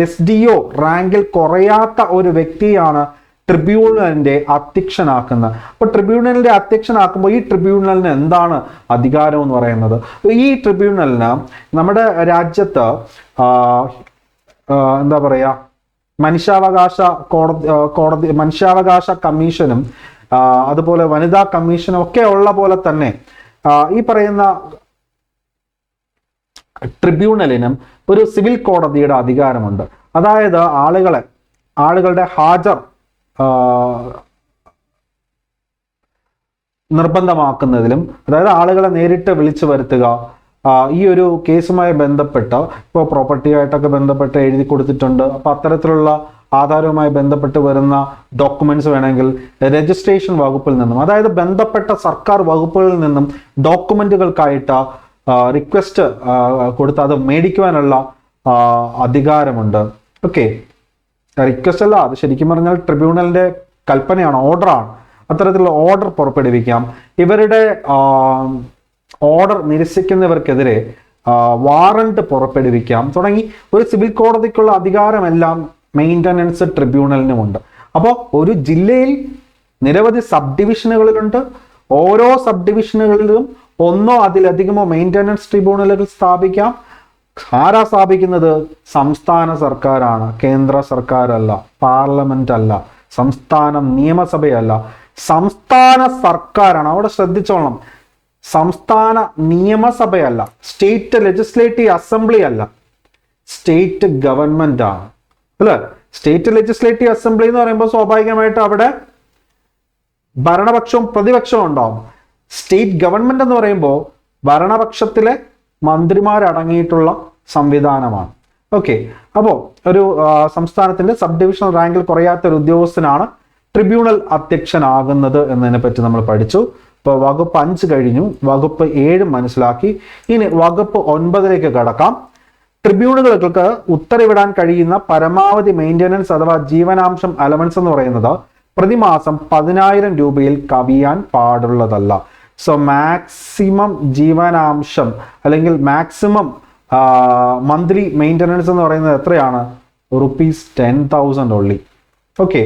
SDO റാങ്കിൽ കുറയാത്ത ഒരു വ്യക്തിയാണ് ട്രിബ്യൂണലിന്റെ അധ്യക്ഷനാക്കുന്നത്. അപ്പോൾ ട്രിബ്യൂണലിന്റെ അധ്യക്ഷനാക്കുമ്പോൾ ഈ ട്രിബ്യൂണലിന് എന്താണ് അധികാരം എന്ന് പറയുന്നത്? ഈ ട്രിബ്യൂണലിന് നമ്മുടെ രാജ്യത്ത് എന്താ പറയാ, മനുഷ്യാവകാശ കമ്മീഷനും അതുപോലെ വനിതാ കമ്മീഷനും ഒക്കെ ഉള്ള പോലെ തന്നെ ഈ പറയുന്ന ട്രിബ്യൂണലിനും ഒരു സിവിൽ കോടതിയുടെ അധികാരമുണ്ട്. അതായത് ആളുകളുടെ ഹാജർ നിർബന്ധമാക്കുന്നതിലും, അതായത് ആളുകളെ നേരിട്ട് വിളിച്ചു വരുത്തുക, ഈ ഒരു കേസുമായി ബന്ധപ്പെട്ട് ഇപ്പോൾ പ്രോപ്പർട്ടിയായിട്ടൊക്കെ ബന്ധപ്പെട്ട് എഴുതി കൊടുത്തിട്ടുണ്ട്. അപ്പോൾ അത്തരത്തിലുള്ള ആധാരവുമായി ബന്ധപ്പെട്ട് വരുന്ന ഡോക്യുമെന്റ്സ് വേണമെങ്കിൽ രജിസ്ട്രേഷൻ വകുപ്പിൽ നിന്നും, അതായത് ബന്ധപ്പെട്ട സർക്കാർ വകുപ്പുകളിൽ നിന്നും ഡോക്യുമെന്റുകൾക്കായിട്ട് റിക്വസ്റ്റ് കൊടുത്ത് അത് മേടിക്കുവാനുള്ള അധികാരമുണ്ട്. ഓക്കെ, റിക്വസ്റ്റ് അല്ല, അത് ശരിക്കും പറഞ്ഞാൽ ട്രിബ്യൂണലിന്റെ കൽപ്പനയാണ്, ഓർഡറാണ്. അത്തരത്തിലുള്ള ഓർഡർ പുറപ്പെടുവിക്കാം. ഇവരുടെ ഓർഡർ നിരസിക്കുന്നവർക്കെതിരെ വാറണ്ട് പുറപ്പെടുവിക്കാം തുടങ്ങി ഒരു സിവിൽ കോടതിക്കുള്ള അധികാരമെല്ലാം മെയിൻ്റനൻസ് ട്രിബ്യൂണലിനുമുണ്ട്. അപ്പോൾ ഒരു ജില്ലയിൽ നിരവധി സബ് ഡിവിഷനുകളിലുണ്ട്. ഓരോ സബ് ഡിവിഷനുകളിലും ഒന്നോ അതിലധികമോ മെയിൻ്റനൻസ് ട്രിബ്യൂണലുകൾ സ്ഥാപിക്കാം. ആരാ സ്ഥാപിക്കുന്നത്? സംസ്ഥാന സർക്കാരാണ്, കേന്ദ്ര സർക്കാരല്ല, പാർലമെന്റ് അല്ല, സംസ്ഥാന നിയമസഭയല്ല, സംസ്ഥാന സർക്കാരാണ്. അവിടെ ശ്രദ്ധിച്ചോളണം, സംസ്ഥാന നിയമസഭയല്ല, സ്റ്റേറ്റ് ലെജിസ്ലേറ്റീവ് അസംബ്ലി അല്ല, സ്റ്റേറ്റ് ഗവൺമെന്റ് ആണ് അല്ലേ? സ്റ്റേറ്റ് ലെജിസ്ലേറ്റീവ് അസംബ്ലി എന്ന് പറയുമ്പോൾ സ്വാഭാവികമായിട്ട് അവിടെ ഭരണപക്ഷവും പ്രതിപക്ഷവും ഉണ്ടാവും. സ്റ്റേറ്റ് ഗവൺമെന്റ് എന്ന് പറയുമ്പോൾ ഭരണപക്ഷത്തിലെ മന്ത്രിമാരടങ്ങിയിട്ടുള്ള സംവിധാനമാണ്. ഓക്കെ, അപ്പോൾ ഒരു സംസ്ഥാനത്തിന്റെ സബ് ഡിവിഷണൽ റാങ്കിൽ കുറയാത്ത ഒരു ഉദ്യോഗസ്ഥനാണ് ട്രിബ്യൂണൽ അധ്യക്ഷനാകുന്നത് എന്നതിനെ പറ്റി നമ്മൾ പഠിച്ചു. ഇപ്പോൾ വകുപ്പ് 5 കഴിഞ്ഞു, വകുപ്പ് 7 മനസ്സിലാക്കി. ഇനി വകുപ്പ് 9 കടക്കാം. ട്രിബ്യൂണലുകൾക്ക് ഉത്തരവിടാൻ കഴിയുന്ന പരമാവധി മെയിൻ്റനൻസ് അഥവാ ജീവനാംശം അലവൻസ് എന്ന് പറയുന്നത് പ്രതിമാസം 10,000 രൂപയിൽ കവിയാൻ പാടുള്ളതല്ല. സോ മാക്സിമം ജീവനാംശം അല്ലെങ്കിൽ മാക്സിമം മന്ത്ലി മെയിൻ്റനൻസ് എന്ന് പറയുന്നത് എത്രയാണ്? ₹10,000 ഓൺലി. ഓക്കെ,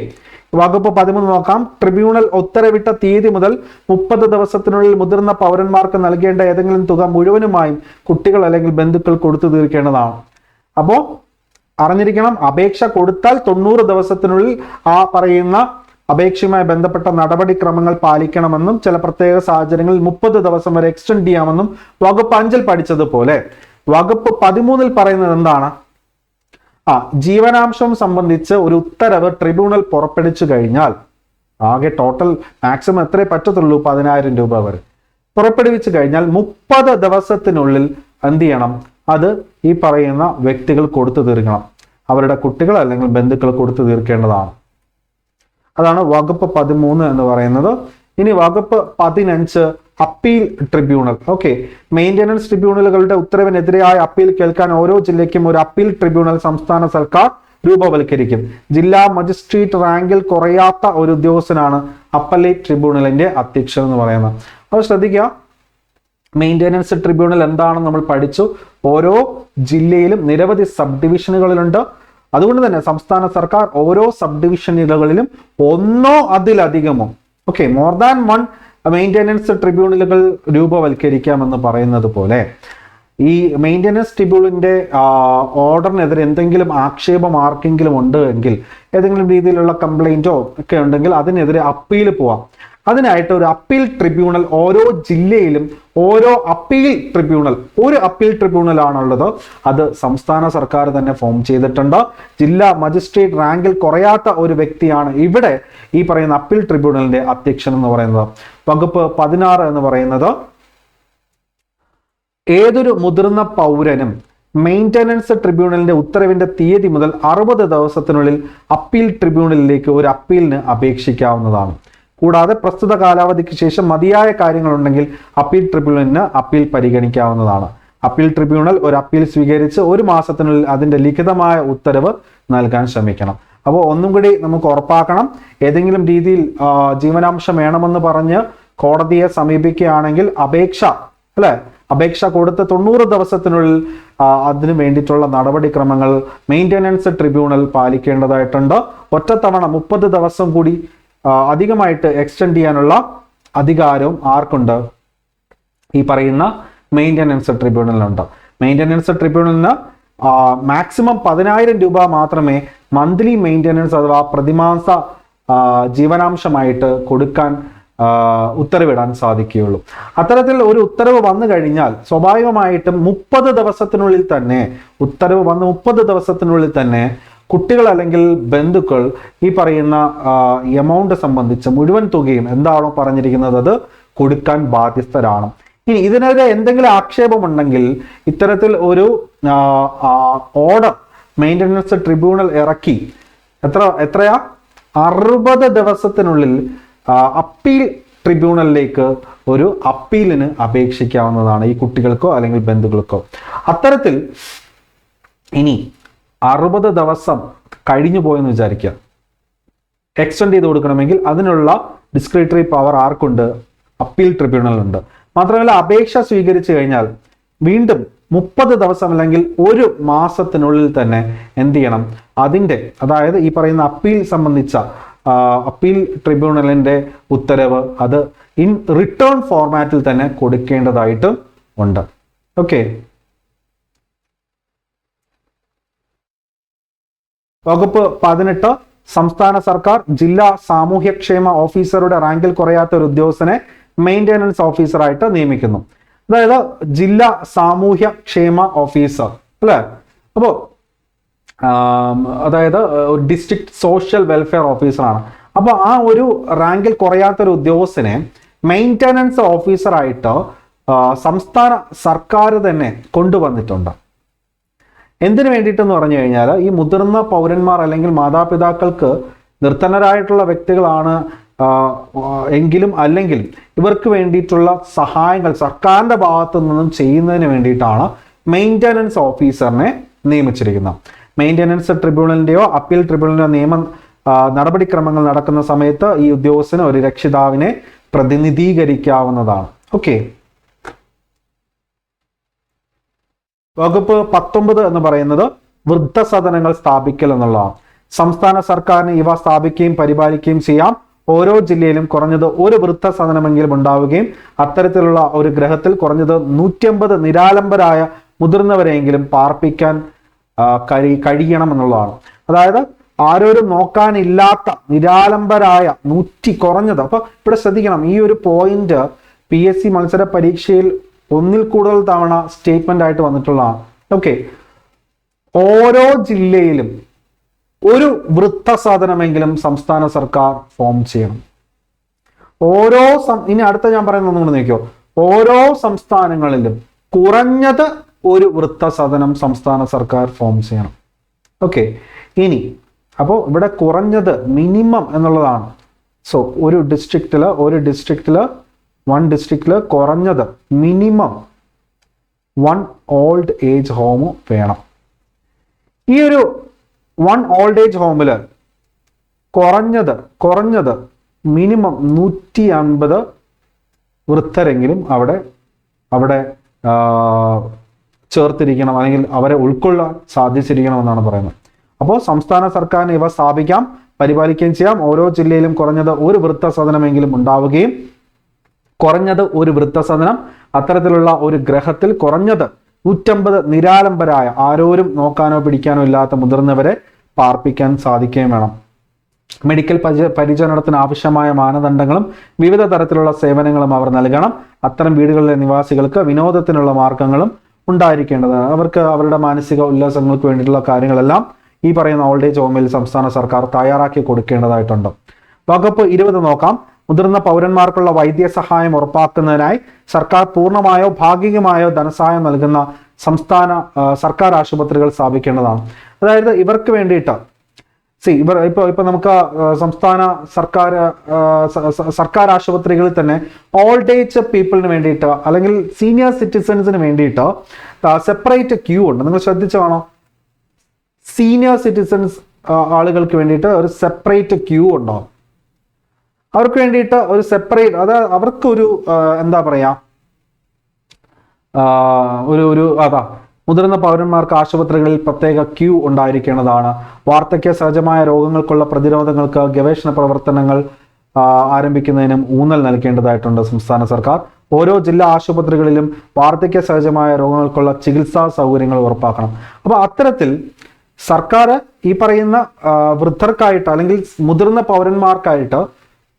വകുപ്പ് 13 നോക്കാം. ട്രിബ്യൂണൽ ഉത്തരവിട്ട തീയതി മുതൽ 30 ദിവസത്തിനുള്ളിൽ മുതിർന്ന പൗരന്മാർക്ക് നൽകേണ്ട ഏതെങ്കിലും തുക മുഴുവനുമായും കുട്ടികൾ അല്ലെങ്കിൽ ബന്ധുക്കൾ കൊടുത്തു തീർക്കേണ്ടതാണ്. അപ്പോൾ അറിഞ്ഞിരിക്കണം, അപേക്ഷ കൊടുത്താൽ 90 ദിവസത്തിനുള്ളിൽ ആ പറയുന്ന അപേക്ഷയുമായി ബന്ധപ്പെട്ട നടപടിക്രമങ്ങൾ പാലിക്കണമെന്നും ചില പ്രത്യേക സാഹചര്യങ്ങളിൽ 30 ദിവസം വരെ എക്സ്റ്റെൻഡ് ചെയ്യാമെന്നും വകുപ്പ് 5 പഠിച്ചതുപോലെ വകുപ്പ് 13 പറയുന്നത് എന്താണ്? ജീവനാംശം സംബന്ധിച്ച് ഒരു ഉത്തരവ് ട്രിബ്യൂണൽ പുറപ്പെടുവിച്ചു കഴിഞ്ഞാൽ, ആകെ ടോട്ടൽ മാക്സിമം എത്രേ പറ്റത്തുള്ളൂ? 10,000 രൂപ വരെ പുറപ്പെടുവിച്ചു കഴിഞ്ഞാൽ 30 ദിവസത്തിനുള്ളിൽ എന്ത് ചെയ്യണം? അത് ഈ പറയുന്ന വ്യക്തികൾ കൊടുത്തു തീർക്കണം, അവരുടെ കുട്ടികൾ അല്ലെങ്കിൽ ബന്ധുക്കൾ കൊടുത്തു തീർക്കേണ്ടതാണ്. അതാണ് വകുപ്പ് 13 എന്ന് പറയുന്നത്. ഇനി വകുപ്പ് 15 അപ്പീൽ ട്രിബ്യൂണൽ. ഓക്കെ, മെയിൻ്റനൻസ് ട്രിബ്യൂണലുകളുടെ ഉത്തരവിനെതിരായ അപ്പീൽ കേൾക്കാൻ ഓരോ ജില്ലയ്ക്കും ഒരു അപ്പീൽ ട്രിബ്യൂണൽ സംസ്ഥാന സർക്കാർ രൂപവൽക്കരിക്കും. ജില്ലാ മജിസ്ട്രേറ്റ് റാങ്കിൽ കുറയാത്ത ഒരു ഉദ്യോഗസ്ഥനാണ് അപ്പലേറ്റ് ട്രിബ്യൂണലിന്റെ അധ്യക്ഷൻ എന്ന് പറയുന്നത്. അപ്പോൾ ശ്രദ്ധിക്കുക, മെയിൻ്റനൻസ് ട്രിബ്യൂണൽ എന്താണെന്ന് നമ്മൾ പഠിച്ചു. ഓരോ ജില്ലയിലും നിരവധി സബ് ഡിവിഷനുകളിലുണ്ട്. അതുകൊണ്ട് തന്നെ സംസ്ഥാന സർക്കാർ ഓരോ സബ് ഡിവിഷനുകളിലും ഒന്നോ അതിലധികമോ മോർ ദാൻ 1 മെയിൻ്റനൻസ് ട്രിബ്യൂണലുകൾ രൂപവൽക്കരിക്കാമെന്ന് പറയുന്നത് പോലെ ഈ മെയിൻ്റനൻസ് ട്രിബ്യൂണലിന്റെ ഓർഡറിനെതിരെ എന്തെങ്കിലും ആക്ഷേപം ആർക്കെങ്കിലും ഉണ്ട് എങ്കിൽ, ഏതെങ്കിലും രീതിയിലുള്ള കംപ്ലൈന്റോ ഒക്കെ ഉണ്ടെങ്കിൽ അതിനെതിരെ അപ്പീൽ പോവാം. അതിനായിട്ട് ഒരു അപ്പീൽ ട്രിബ്യൂണൽ ഓരോ ജില്ലയിലും ഒരു അപ്പീൽ ട്രിബ്യൂണൽ ആണുള്ളത്. അത് സംസ്ഥാന സർക്കാർ തന്നെ ഫോം ചെയ്തിട്ടുണ്ട്. ജില്ലാ മജിസ്ട്രേറ്റ് റാങ്കിൽ കുറയാത്ത ഒരു വ്യക്തിയാണ് ഇവിടെ ഈ പറയുന്ന അപ്പീൽ ട്രിബ്യൂണലിന്റെ അധ്യക്ഷൻ എന്ന് പറയുന്നത്. വകുപ്പ് 16 എന്ന് പറയുന്നത് ഏതൊരു മുതിർന്ന പൗരനും മെയിൻ്റനൻസ് ട്രിബ്യൂണലിന്റെ ഉത്തരവിന്റെ തീയതി മുതൽ 60 ദിവസത്തിനുള്ളിൽ അപ്പീൽ ട്രിബ്യൂണലിലേക്ക് ഒരു അപ്പീലിന് അപേക്ഷിക്കാവുന്നതാണ്. കൂടാതെ പ്രസ്തുത കാലാവധിക്ക് ശേഷം മതിയായ കാര്യങ്ങളുണ്ടെങ്കിൽ അപ്പീൽ ട്രിബ്യൂണലിന് അപ്പീൽ പരിഗണിക്കാവുന്നതാണ്. അപ്പീൽ ട്രിബ്യൂണൽ ഒരു അപ്പീൽ സ്വീകരിച്ച് 1 മാസത്തിനുള്ളിൽ അതിന്റെ ലിഖിതമായ ഉത്തരവ് നൽകാൻ ശ്രമിക്കണം. അപ്പോൾ ഒന്നും കൂടി നമുക്ക് ഉറപ്പാക്കണം, ഏതെങ്കിലും രീതിയിൽ ജീവനാംശം വേണമെന്ന് പറഞ്ഞ് കോടതിയെ സമീപിക്കുകയാണെങ്കിൽ അപേക്ഷ കൊടുത്ത് 90 ദിവസത്തിനുള്ളിൽ അതിനു വേണ്ടിയിട്ടുള്ള നടപടിക്രമങ്ങൾ മെയിൻ്റനൻസ് ട്രിബ്യൂണൽ പാലിക്കേണ്ടതായിട്ടുണ്ട്. ഒറ്റത്തവണ 30 ദിവസം കൂടി അധികമായിട്ട് എക്സ്റ്റെൻഡ് ചെയ്യാനുള്ള അധികാരവും ആർക്കുണ്ട്? ഈ പറയുന്ന മെയിൻ്റനൻസ് ട്രിബ്യൂണലിനുണ്ട്. മെയിൻ്റനൻസ് ട്രിബ്യൂണലിന് മാക്സിമം 10,000 രൂപ മാത്രമേ മന്ത്ലി മെയിൻ്റനൻസ് അഥവാ പ്രതിമാസ ജീവനാംശമായിട്ട് കൊടുക്കാൻ ഉത്തരവിടാൻ സാധിക്കുകയുള്ളൂ. അത്തരത്തിൽ ഒരു ഉത്തരവ് വന്നു കഴിഞ്ഞാൽ സ്വാഭാവികമായിട്ടും 30 ദിവസത്തിനുള്ളിൽ തന്നെ ഉത്തരവ് വന്ന് 30 ദിവസത്തിനുള്ളിൽ തന്നെ കുട്ടികൾ അല്ലെങ്കിൽ ബന്ധുക്കൾ ഈ പറയുന്ന എമൗണ്ട് സംബന്ധിച്ച് മുഴുവൻ തുകയും എന്താണോ പറഞ്ഞിരിക്കുന്നത് അത് കൊടുക്കാൻ ബാധ്യസ്ഥരാണ്. ഇനി ഇതിനെതിരെ എന്തെങ്കിലും ആക്ഷേപമുണ്ടെങ്കിൽ ഇത്തരത്തിൽ ഒരു ഓർഡർ മെയിൻ്റനൻസ് ട്രിബ്യൂണൽ ഇറക്കി എത്രയാ 60 ദിവസത്തിനുള്ളിൽ അപ്പീൽ ട്രിബ്യൂണലിലേക്ക് ഒരു അപ്പീലിന് അപേക്ഷിക്കാവുന്നതാണ് ഈ കുട്ടികൾക്കോ അല്ലെങ്കിൽ ബന്ധുക്കൾക്കോ. അത്തരത്തിൽ ഇനി 60 ദിവസം കഴിഞ്ഞു പോയെന്ന് വിചാരിക്കുക, എക്സ്റ്റെൻഡ് ചെയ്ത് കൊടുക്കണമെങ്കിൽ അതിനുള്ള ഡിസ്ക്രിറ്ററി പവർ ആർക്കുണ്ട്? അപ്പീൽ ട്രിബ്യൂണലുണ്ട്. മാത്രമല്ല അപേക്ഷ സ്വീകരിച്ചു കഴിഞ്ഞാൽ വീണ്ടും 30 ദിവസം അല്ലെങ്കിൽ 1 മാസത്തിനുള്ളിൽ തന്നെ എന്ത് ചെയ്യണം? അതിൻ്റെ അതായത് ഈ പറയുന്ന അപ്പീൽ സംബന്ധിച്ച അപ്പീൽ ട്രിബ്യൂണലിന്റെ ഉത്തരവ് അത് ഇൻ റിട്ടേൺ ഫോർമാറ്റിൽ തന്നെ കൊടുക്കേണ്ടതായിട്ട് ഉണ്ട്. ഓക്കെ. വകുപ്പ് 18 സംസ്ഥാന സർക്കാർ ജില്ലാ സാമൂഹ്യക്ഷേമ ഓഫീസറുടെ റാങ്കിൽ കുറയാത്ത ഒരു ഉദ്യോഗസ്ഥനെ മെയിൻ്റനൻസ് ഓഫീസറായിട്ട് നിയമിക്കുന്നു. അതായത് ജില്ലാ സാമൂഹ്യ ക്ഷേമ ഓഫീസർ അല്ലെ. അപ്പോൾ അതായത് ഡിസ്ട്രിക്ട് സോഷ്യൽ വെൽഫെയർ ഓഫീസറാണ്. അപ്പോൾ ആ ഒരു റാങ്കിൽ കുറയാത്തൊരു ഉദ്യോഗസ്ഥനെ മെയിൻ്റനൻസ് ഓഫീസറായിട്ട് സംസ്ഥാന സർക്കാർ തന്നെ കൊണ്ടുവന്നിട്ടുണ്ട്. എന്തിനു വേണ്ടിയിട്ടെന്ന് പറഞ്ഞു കഴിഞ്ഞാൽ ഈ മുതിർന്ന പൗരന്മാർ അല്ലെങ്കിൽ മാതാപിതാക്കൾക്ക് നിർധനരായിട്ടുള്ള വ്യക്തികളാണ് എങ്കിലും അല്ലെങ്കിൽ ഇവർക്ക് വേണ്ടിയിട്ടുള്ള സഹായങ്ങൾ സർക്കാരിന്റെ ഭാഗത്തു നിന്നും ചെയ്യുന്നതിന് വേണ്ടിയിട്ടാണ് മെയിൻ്റനൻസ് ഓഫീസറിനെ നിയമിച്ചിരിക്കുന്നത്. മെയിൻ്റനൻസ് ട്രിബ്യൂണലിന്റെയോ അപ്പീൽ ട്രിബ്യൂണലിന്റെയോ നടപടിക്രമങ്ങൾ നടക്കുന്ന സമയത്ത് ഈ ഉദ്യോഗസ്ഥന് ഒരു രക്ഷിതാവിനെ പ്രതിനിധീകരിക്കാവുന്നതാണ്. ഓക്കെ. വകുപ്പ് 19 എന്ന് പറയുന്നത് വൃദ്ധസദനങ്ങൾ സ്ഥാപിക്കൽ എന്നുള്ളതാണ്. സംസ്ഥാന സർക്കാരിന് ഇവ സ്ഥാപിക്കുകയും പരിപാലിക്കുകയും ചെയ്യാം. ഓരോ ജില്ലയിലും കുറഞ്ഞത് ഒരു വൃദ്ധസദനമെങ്കിലും ഉണ്ടാവുകയും അത്തരത്തിലുള്ള ഒരു ഗ്രഹത്തിൽ കുറഞ്ഞത് 150 നിരാലംബരായ മുതിർന്നവരെയെങ്കിലും പാർപ്പിക്കാൻ കഴിയണം എന്നുള്ളതാണ്. അതായത് ആരോരും നോക്കാനില്ലാത്ത നിരാലംബരായ 100 കുറഞ്ഞത്. അപ്പൊ ഇവിടെ ശ്രദ്ധിക്കണം, ഈ ഒരു പോയിന്റ് PSC മത്സര പരീക്ഷയിൽ ഒന്നിൽ കൂടുതൽ തവണ സ്റ്റേറ്റ്മെന്റ് ആയിട്ട് വന്നിട്ടുള്ളതാണ്. ഓക്കെ. ഓരോ ജില്ലയിലും ഒരു വൃദ്ധസദനമെങ്കിലും സംസ്ഥാന സർക്കാർ ഫോം ചെയ്യണം. ഇനി അടുത്ത ഞാൻ പറയുന്നത് ഒന്നുകൂടെ നോക്കിയോ, ഓരോ സംസ്ഥാനങ്ങളിലും കുറഞ്ഞത് ഒരു വൃദ്ധസദനം സംസ്ഥാന സർക്കാർ ഫോം ചെയ്യണം. ഓക്കെ. ഇനി അപ്പോൾ ഇവിടെ കുറഞ്ഞത് മിനിമം എന്നുള്ളതാണ്. സോ ഒരു ഡിസ്ട്രിക്റ്റില് കുറഞ്ഞത് മിനിമം 1 ഓൾഡ് ഏജ് ഹോം വേണം. ഈ ഒരു 1 ഓൾഡ് ഏജ് ഹോമില് കുറഞ്ഞത് മിനിമം 150 വൃദ്ധരെങ്കിലും അവിടെ ചേർത്തിരിക്കണം, അല്ലെങ്കിൽ അവരെ ഉൾക്കൊള്ളാൻ സാധിച്ചിരിക്കണം എന്നാണ് പറയുന്നത്. അപ്പോൾ സംസ്ഥാന സർക്കാരിന് ഇവ സ്ഥാപിക്കാം, പരിപാലിക്കുകയും ചെയ്യാം. ഓരോ ജില്ലയിലും കുറഞ്ഞത് ഒരു വൃദ്ധസദനമെങ്കിലും ഉണ്ടാവുകയും കുറഞ്ഞത് ഒരു വൃദ്ധസദനം അത്തരത്തിലുള്ള ഒരു ഗ്രഹത്തിൽ കുറഞ്ഞത് 150 നിരാലംബരായ ആരോരും നോക്കാനോ പിടിക്കാനോ ഇല്ലാത്ത മുതിർന്നവരെ പാർപ്പിക്കാൻ സാധിക്കുകയും വേണം. മെഡിക്കൽ പരിചരണത്തിന് ആവശ്യമായ മാനദണ്ഡങ്ങളും വിവിധ തരത്തിലുള്ള സേവനങ്ങളും അവർ നൽകണം. അത്തരം വീടുകളിലെ നിവാസികൾക്ക് വിനോദത്തിനുള്ള മാർഗങ്ങളും ഉണ്ടായിരിക്കേണ്ടതാണ്. അവർക്ക് അവരുടെ മാനസിക ഉല്ലാസങ്ങൾക്ക് വേണ്ടിയിട്ടുള്ള കാര്യങ്ങളെല്ലാം ഈ പറയുന്ന ഓൾഡ് ഏജ് ഹോമിൽ സംസ്ഥാന സർക്കാർ തയ്യാറാക്കി കൊടുക്കേണ്ടതായിട്ടുണ്ട്. വകുപ്പ് 20 നോക്കാം. മുതിർന്ന പൗരന്മാർക്കുള്ള വൈദ്യസഹായം ഉറപ്പാക്കുന്നതിനായി സർക്കാർ പൂർണ്ണമായോ ഭാഗികമായോ ധനസഹായം നൽകുന്ന സംസ്ഥാന സർക്കാർ ആശുപത്രികൾ സ്ഥാപിക്കേണ്ടതാണ്. അതായത് ഇവർക്ക് വേണ്ടിയിട്ട് ഇപ്പൊ നമുക്ക് സംസ്ഥാന സർക്കാർ ആശുപത്രികളിൽ തന്നെ ഓൾഡ് ഏജ് പീപ്പിളിന് വേണ്ടിയിട്ട് അല്ലെങ്കിൽ സീനിയർ സിറ്റിസൺസിന് വേണ്ടിയിട്ട് സെപ്പറേറ്റ് ക്യൂ ഉണ്ട്. നിങ്ങൾ ശ്രദ്ധിച്ചാണോ? സീനിയർ സിറ്റിസൺസ് ആളുകൾക്ക് വേണ്ടിയിട്ട് ഒരു സെപ്പറേറ്റ് ക്യൂ ഉണ്ടോ? അവർക്ക് വേണ്ടിയിട്ട് ഒരു സെപ്പറേറ്റ്, അതായത് അവർക്കൊരു എന്താ പറയാ, മുതിർന്ന പൗരന്മാർക്ക് ആശുപത്രികളിൽ പ്രത്യേക ക്യൂ ഉണ്ടായിരിക്കേണ്ടതാണ്. വാർദ്ധക്യ സഹജമായ രോഗങ്ങൾക്കുള്ള പ്രതിരോധങ്ങൾക്ക് ഗവേഷണ പ്രവർത്തനങ്ങൾ ആരംഭിക്കുന്നതിനും ഊന്നൽ നൽകേണ്ടതായിട്ടുണ്ട് സംസ്ഥാന സർക്കാർ. ഓരോ ജില്ലാ ആശുപത്രികളിലും വാർദ്ധക്യ സഹജമായ രോഗങ്ങൾക്കുള്ള ചികിത്സാ സൗകര്യങ്ങൾ ഉറപ്പാക്കണം. അപ്പൊ അത്തരത്തിൽ സർക്കാർ ഈ പറയുന്ന വൃദ്ധർക്കായിട്ട് അല്ലെങ്കിൽ മുതിർന്ന പൗരന്മാർക്കായിട്ട്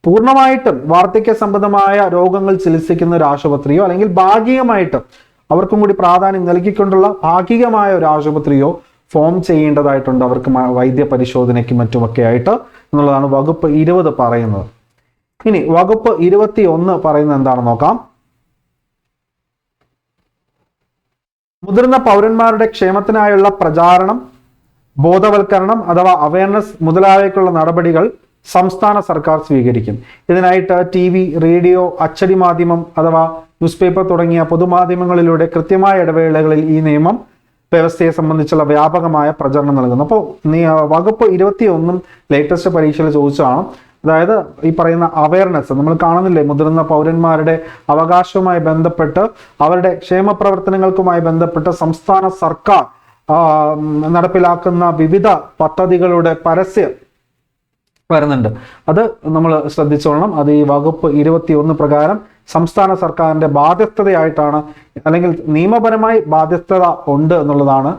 പൂർണ്ണമായിട്ടും വാർദ്ധക്യ സംബന്ധമായ രോഗങ്ങൾ ചികിത്സിക്കുന്ന ഒരു ആശുപത്രിയോ അല്ലെങ്കിൽ ഭാഗികമായിട്ട് അവർക്കും കൂടി പ്രാധാന്യം നൽകിക്കൊണ്ടുള്ള ഭാഗികമായ ഒരു ആശുപത്രിയോ ഫോം ചെയ്യേണ്ടതായിട്ടുണ്ട് അവർക്ക് വൈദ്യ പരിശോധനയ്ക്കും മറ്റുമൊക്കെ ആയിട്ട് എന്നുള്ളതാണ് വകുപ്പ് 20 പറയുന്നത്. ഇനി വകുപ്പ് 21 പറയുന്നത് എന്താണെന്ന് നോക്കാം. മുതിർന്ന പൗരന്മാരുടെ ക്ഷേമത്തിനായുള്ള പ്രചാരണം, ബോധവൽക്കരണം അഥവാ അവയർനെസ് മുതലായവയ്ക്കുള്ള നടപടികൾ സംസ്ഥാന സർക്കാർ സ്വീകരിക്കും. ഇതിനായിട്ട് TV, റേഡിയോ, അച്ചടി മാധ്യമം അഥവാ ന്യൂസ് പേപ്പർ തുടങ്ങിയ പൊതുമാധ്യമങ്ങളിലൂടെ കൃത്യമായ ഇടവേളകളിൽ ഈ നിയമം വ്യവസ്ഥയെ സംബന്ധിച്ചുള്ള വ്യാപകമായ പ്രചരണം നൽകുന്നു. അപ്പോൾ വകുപ്പ് 21 ലേറ്റസ്റ്റ് പരീക്ഷയിൽ ചോദിച്ചതാണ്. അതായത് ഈ പറയുന്ന അവയർനെസ് നമ്മൾ കാണുന്നില്ലേ, മുതിർന്ന പൗരന്മാരുടെ അവകാശവുമായി ബന്ധപ്പെട്ട് അവരുടെ ക്ഷേമ പ്രവർത്തനങ്ങൾക്കുമായി ബന്ധപ്പെട്ട് സംസ്ഥാന സർക്കാർ നടപ്പിലാക്കുന്ന വിവിധ പദ്ധതികളുടെ പരസ്യം വരുന്നുണ്ട്. അത് നമ്മൾ ശ്രദ്ധിച്ചോളണം. അത് ഈ വകുപ്പ് 21 പ്രകാരം സംസ്ഥാന സർക്കാരിന്റെ ബാധ്യസ്ഥതയായിട്ടാണ്, അല്ലെങ്കിൽ നിയമപരമായി ബാധ്യസ്ഥത ഉണ്ട് എന്നുള്ളതാണ്.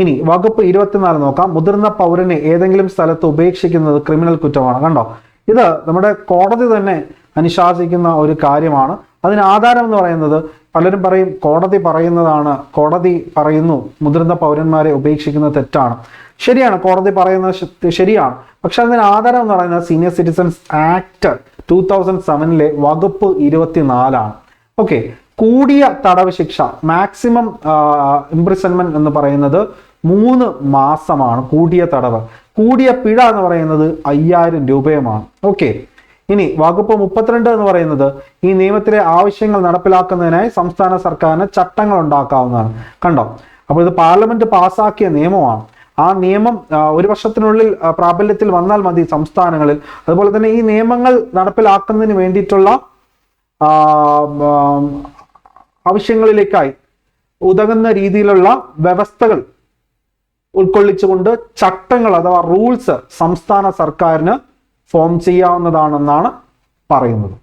ഇനി വകുപ്പ് 24 നോക്കാം. മുതിർന്ന പൗരനെ ഏതെങ്കിലും സ്ഥലത്ത് ഉപേക്ഷിക്കുന്നത് ക്രിമിനൽ കുറ്റമാണ്. കണ്ടോ, ഇത് നമ്മുടെ കോടതി തന്നെ അനുശാസിക്കുന്ന ഒരു കാര്യമാണ്. അതിന് ആധാരം എന്ന് പറയുന്നത്, പലരും പറയും കോടതി പറയുന്നതാണ്, കോടതി പറയുന്നു മുതിർന്ന പൗരന്മാരെ ഉപേക്ഷിക്കുന്നത് തെറ്റാണ്. ശരിയാണ്, കോടതി പറയുന്നത് ശരിയാണ്. പക്ഷെ അതിന് ആധാരം എന്ന് പറയുന്നത് സീനിയർ സിറ്റിസൺസ് ആക്ട് 2007 വകുപ്പ് 24 ആണ്. ഓക്കെ, കൂടിയ തടവ് ശിക്ഷ, മാക്സിമം ഇംപ്രിസൺമെന്റ് എന്ന് പറയുന്നത് 3 മാസമാണ് കൂടിയ തടവ്. കൂടിയ പിഴ എന്ന് പറയുന്നത് 5000 രൂപയുമാണ്. ഓക്കെ, ഇനി വകുപ്പ് 32 എന്ന് പറയുന്നത് ഈ നിയമത്തിലെ ആവശ്യങ്ങൾ നടപ്പിലാക്കുന്നതിനായി സംസ്ഥാന സർക്കാരിന് ചട്ടങ്ങൾ ഉണ്ടാക്കാവുന്നതാണ്. കണ്ടോ, അപ്പോൾ ഇത് പാർലമെന്റ് പാസ്സാക്കിയ നിയമമാണ്. ആ നിയമം 1 വർഷത്തിനുള്ളിൽ പ്രാബല്യത്തിൽ വന്നാൽ മതി സംസ്ഥാനങ്ങളിൽ. അതുപോലെ തന്നെ ഈ നിയമങ്ങൾ നടപ്പിലാക്കുന്നതിന് വേണ്ടിയിട്ടുള്ള ആവശ്യങ്ങളിലേക്കായി ഉതകുന്ന രീതിയിലുള്ള വ്യവസ്ഥകൾ ഉൾക്കൊള്ളിച്ചുകൊണ്ട് ചട്ടങ്ങൾ അഥവാ റൂൾസ് സംസ്ഥാന സർക്കാരിന് ഫോം ചെയ്യാവുന്നതാണെന്നാണ് പറയുന്നത്.